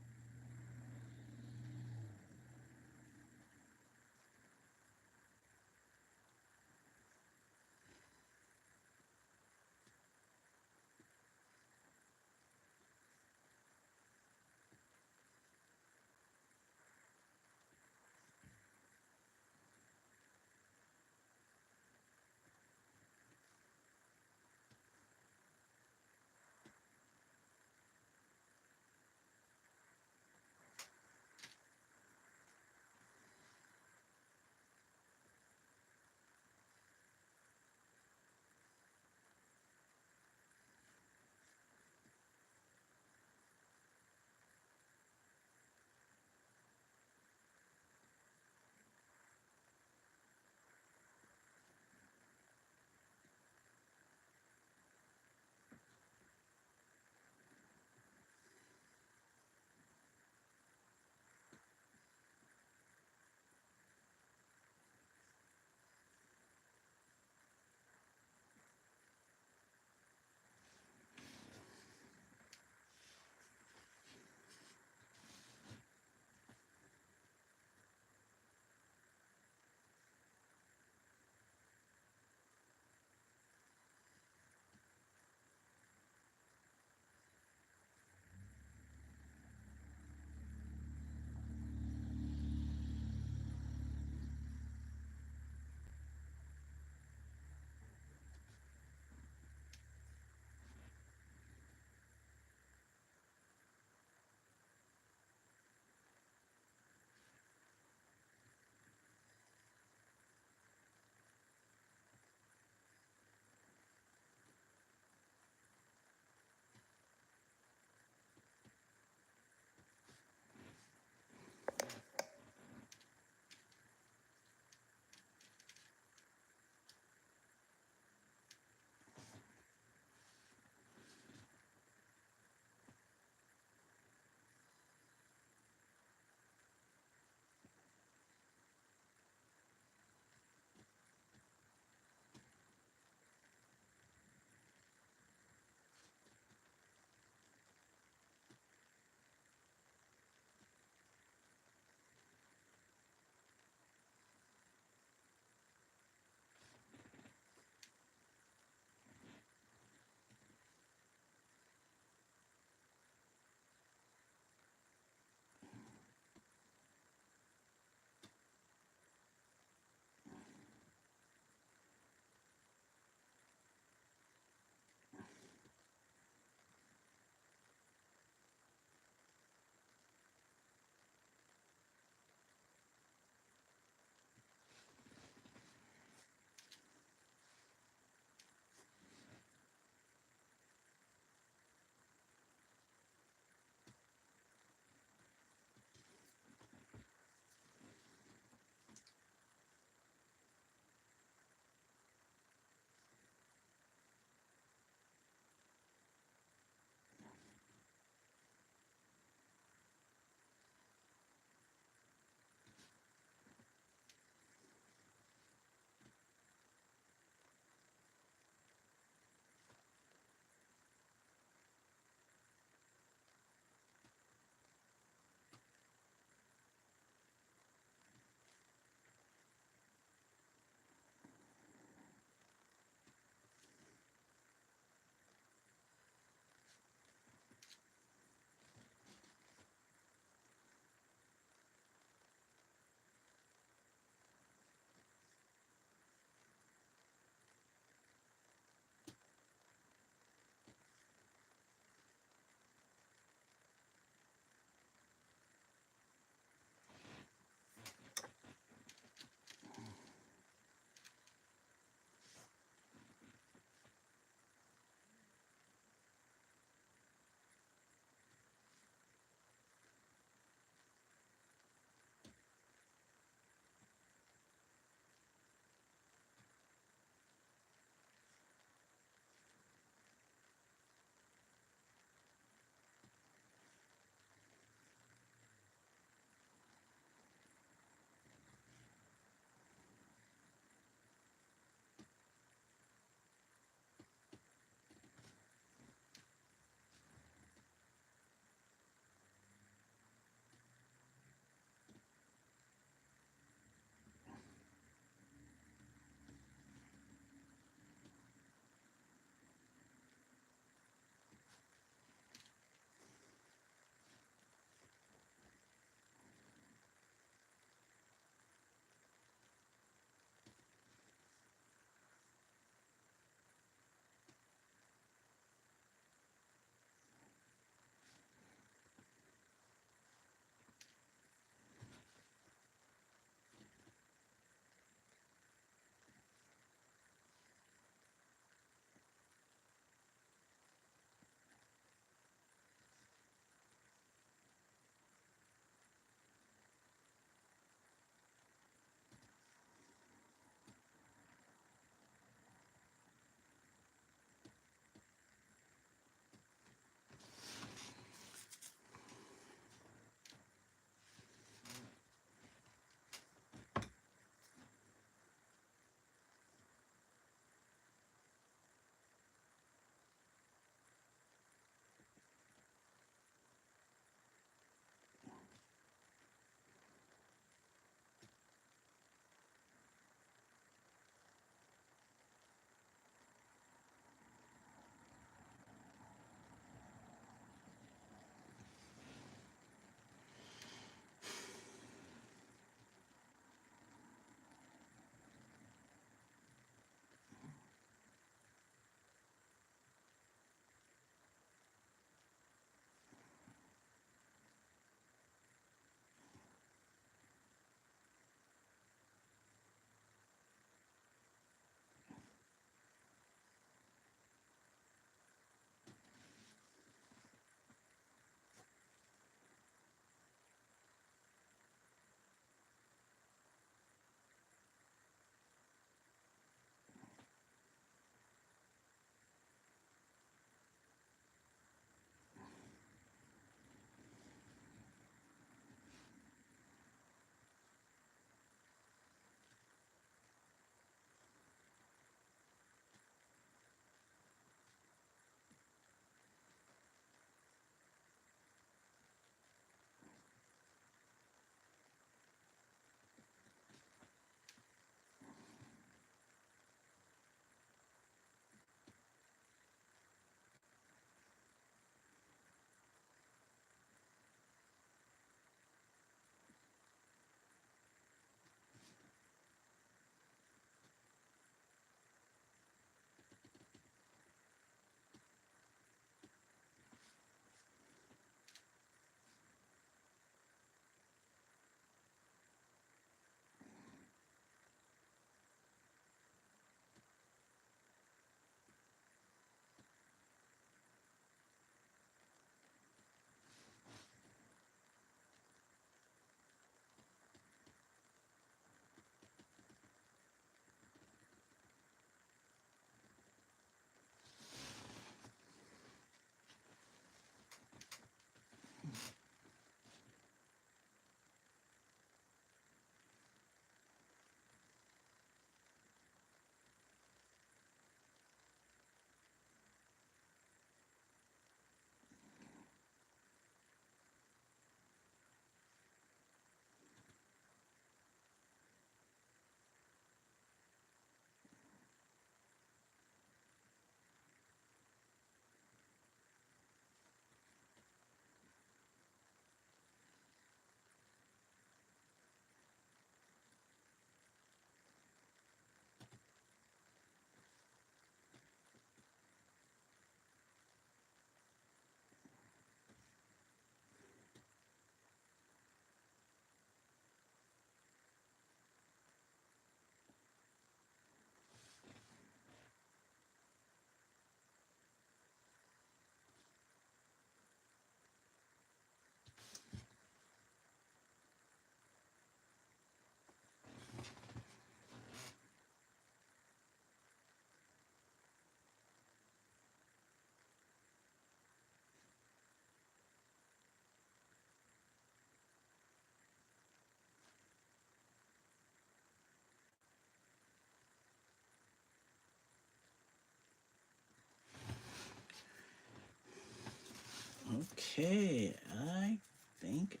Okay, I think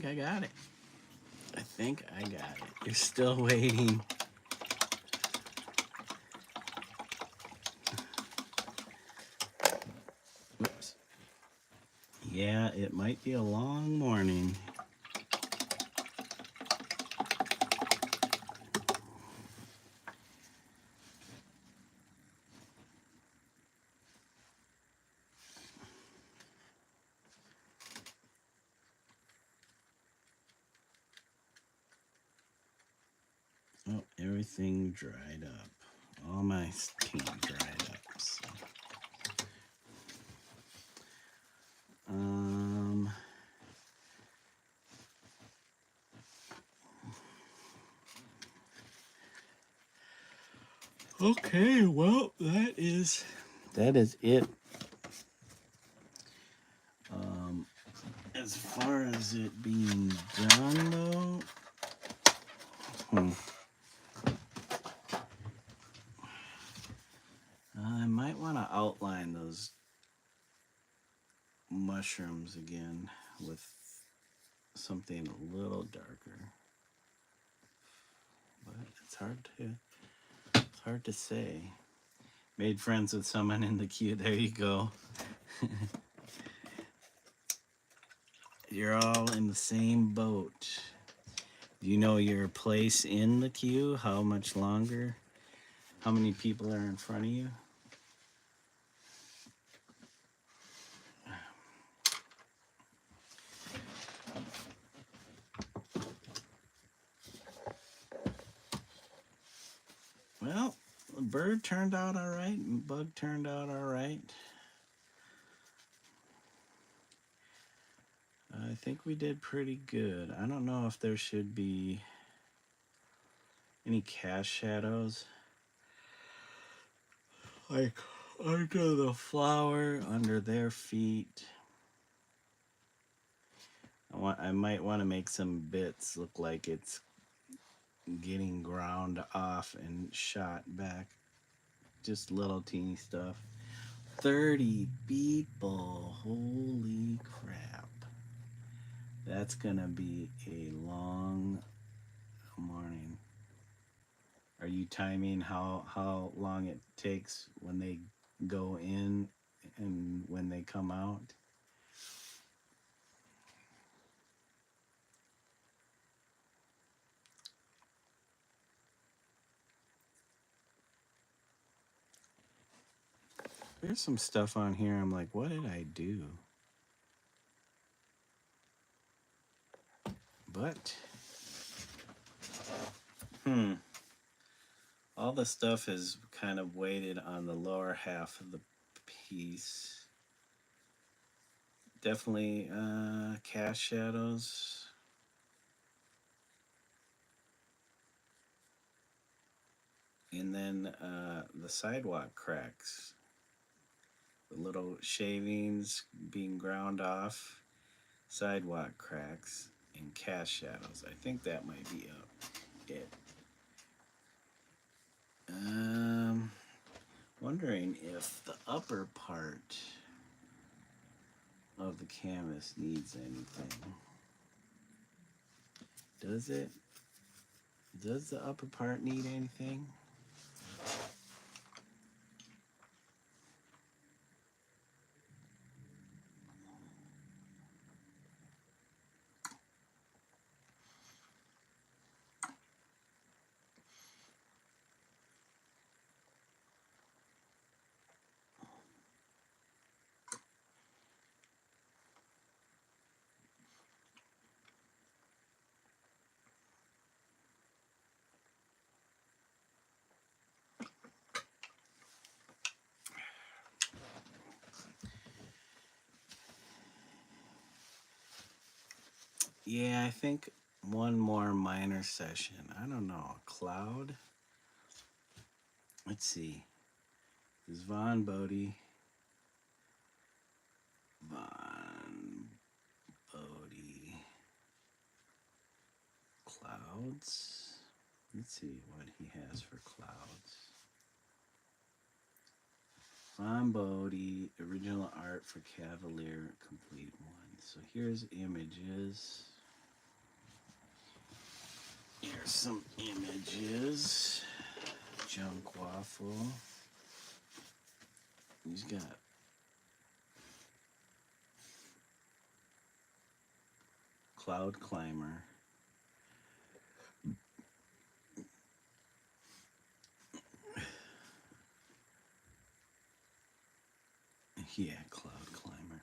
I got it. I think I got it. You're still waiting. Whoops. Yeah, it might be a long morning. Oh, everything dried up. All my paint dried up. So. Okay, well, that is it. As far as it being done, though, I might want to outline those mushrooms again with something a little darker. But it's hard to say. Made friends with someone in the queue. There you go. You're all in the same boat. Do you know your place in the queue? How much longer? How many people are in front of you? Well, the bird turned out all right, and bug turned out all right. I think we did pretty good. I don't know if there should be any cast shadows. Like under the flower, under their feet. I might want to make some bits look like it's getting ground off and shot back. Just little teeny stuff. 30 people. Holy crap. That's gonna be a long morning. Are you timing how long it takes when they go in and when they come out? There's some stuff on here. I'm like, what did I do? But, all the stuff is kind of weighted on the lower half of the piece. Definitely cast shadows. And then the sidewalk cracks. The little shavings being ground off, sidewalk cracks, and cast shadows. I think that might be it. Wondering if the upper part of the canvas needs anything. Does it? Does the upper part need anything? Yeah, I think one more minor session. I don't know. A cloud? Let's see. This is Vaughn Bode. Vaughn Bode. Clouds. Let's see what he has for clouds. Vaughn Bode, original art for Cavalier, complete one. So here's images. Here's some images. Junk Waffle. He's got Cloud Climber. Yeah, Cloud Climber.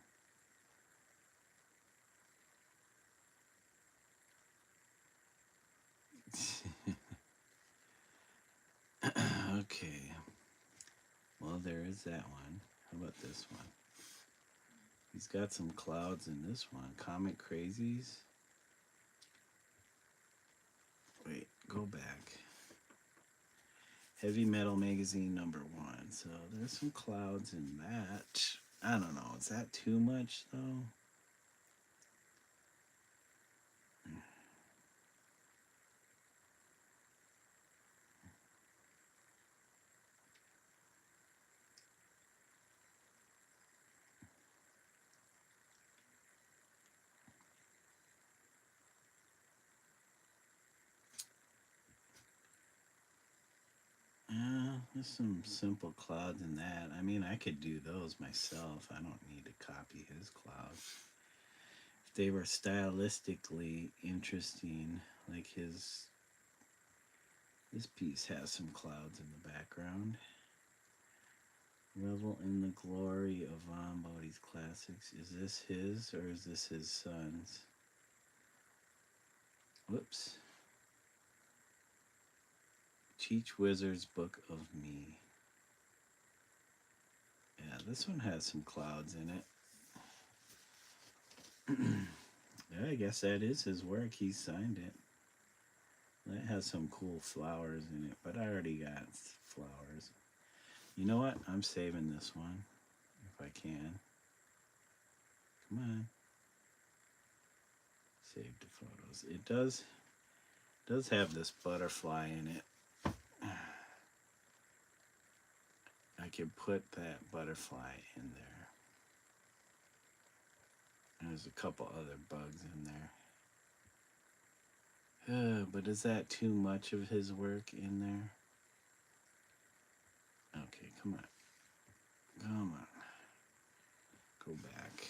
Okay. Well, there is that one. How about this one? He's got some clouds in this one. Comic Crazies. Wait, go back. Heavy Metal Magazine #1. So there's some clouds in that. I don't know. Is that too much, though? There's some simple clouds in that. I mean, I could do those myself. I don't need to copy his clouds. If they were stylistically interesting, like this piece has some clouds in the background. Revel in the glory of Vaughn Bode's classics. Is this his or is this his son's? Whoops. Cheech Wizard's Book of Me. Yeah, this one has some clouds in it. Yeah, I guess that is his work. He signed it. That has some cool flowers in it, but I already got flowers. You know what? I'm saving this one if I can. Come on. Save the photos. It does have this butterfly in it. I can put that butterfly in there. There's a couple other bugs in there. But is that too much of his work in there? Okay, come on. Come on. Go back.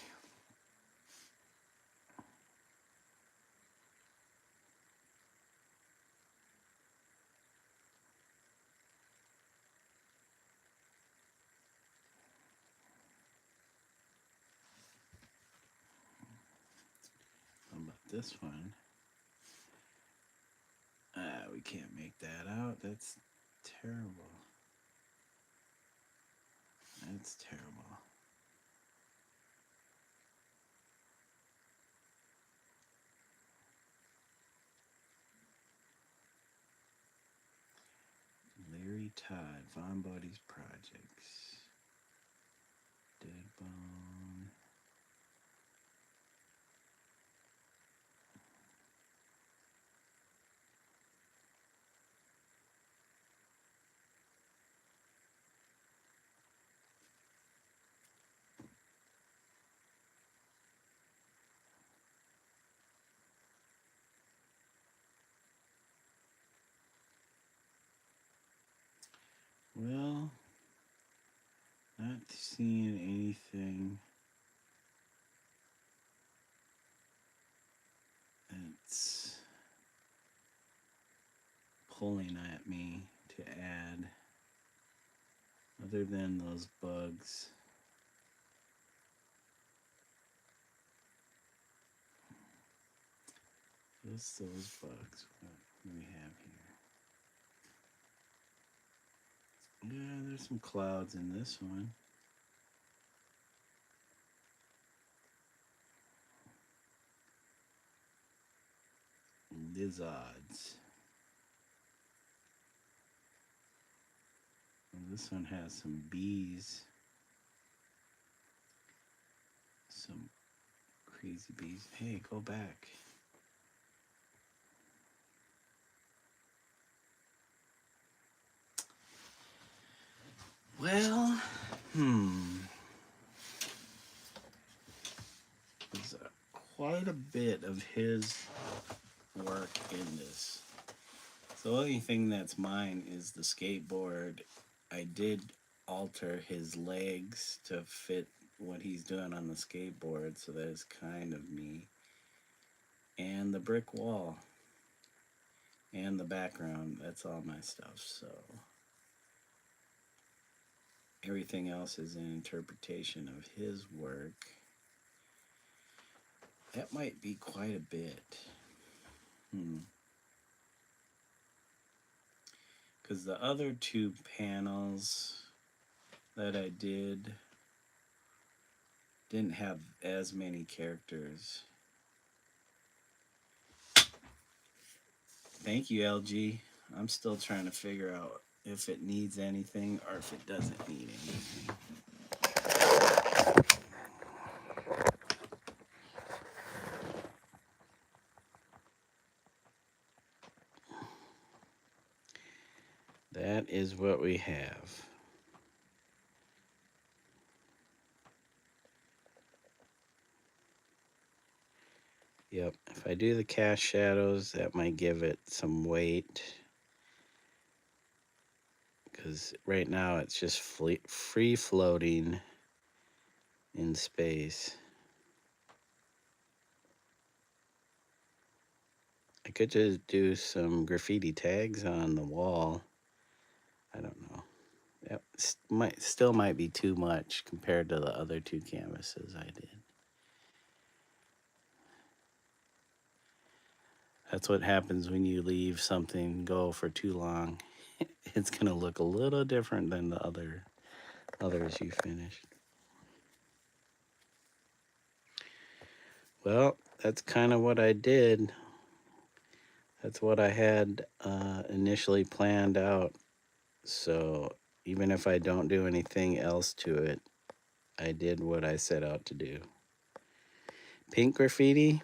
How about this one? We can't make that out. That's terrible. That's terrible. Larry Todd, Vaughn Bode's projects. Deadbone. Well, not seeing anything that's pulling at me to add other than those bugs. Just those bugs. What do we have here? Yeah, there's some clouds in this one. Lizards. Well, this one has some bees. Some crazy bees. Hey, go back. Well, There's quite a bit of his work in this. So the only thing that's mine is the skateboard. I did alter his legs to fit what he's doing on the skateboard, so that is kind of me. And the brick wall and the background, that's all my stuff. So everything else is an interpretation of his work. That might be quite a bit. Because the other two panels that I didn't have as many characters. Thank you, LG. I'm still trying to figure out if it needs anything or if it doesn't need anything. That is what we have. Yep, if I do the cast shadows, that might give it some weight. Because right now it's just free floating in space. I could just do some graffiti tags on the wall. I don't know. That still might be too much compared to the other two canvases I did. That's what happens when you leave something go for too long. It's gonna look a little different than the others you finished. Well, that's kind of what I did. That's what I had initially planned out. So even if I don't do anything else to it, I did what I set out to do. Pink graffiti?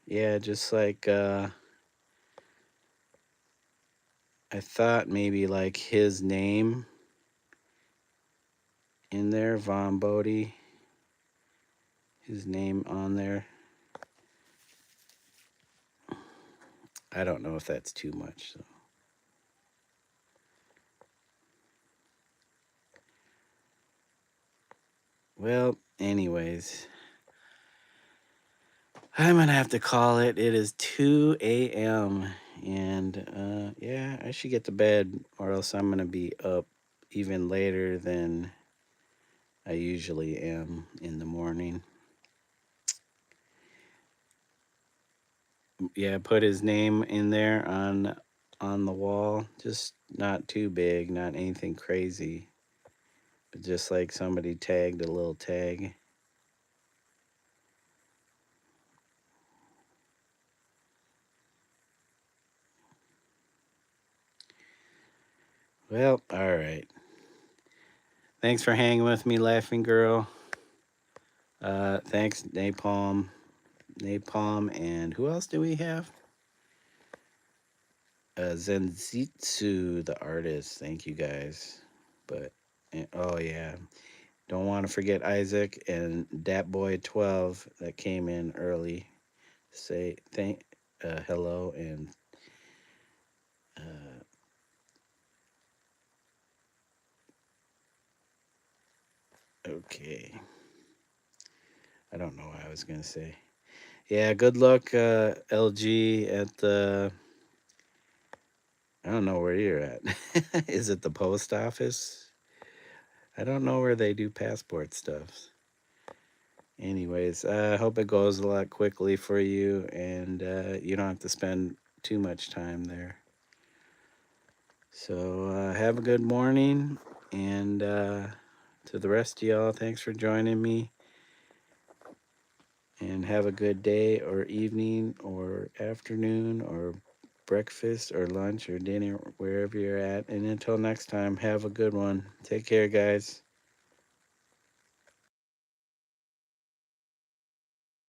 Yeah, just like I thought maybe like his name in there, Vaughn Bode. His name on there. I don't know if that's too much. So. Well, anyways, I'm gonna have to call it. It is 2 a.m. and yeah, I should get to bed, or else I'm gonna be up even later than I usually am in the morning. Yeah, put his name in there on the wall. Just not too big, not anything crazy, but just like somebody tagged a little tag. Well, all right. Thanks for hanging with me, Laughing Girl. Thanks, Napalm, and who else do we have? Zenzitsu, the artist. Thank you guys. But oh yeah, don't want to forget Isaac and Dat Boy 12 that came in early. Say hello and okay. I don't know what I was gonna say. Yeah, good luck, LG, at the. I don't know where you're at. Is it the post office? I don't know where they do passport stuff. Anyways, I hope it goes a lot quickly for you, and you don't have to spend too much time there. So have a good morning, and to the rest of y'all, thanks for joining me. And have a good day or evening or afternoon or breakfast or lunch or dinner, wherever you're at. And until next time, have a good one. Take care, guys.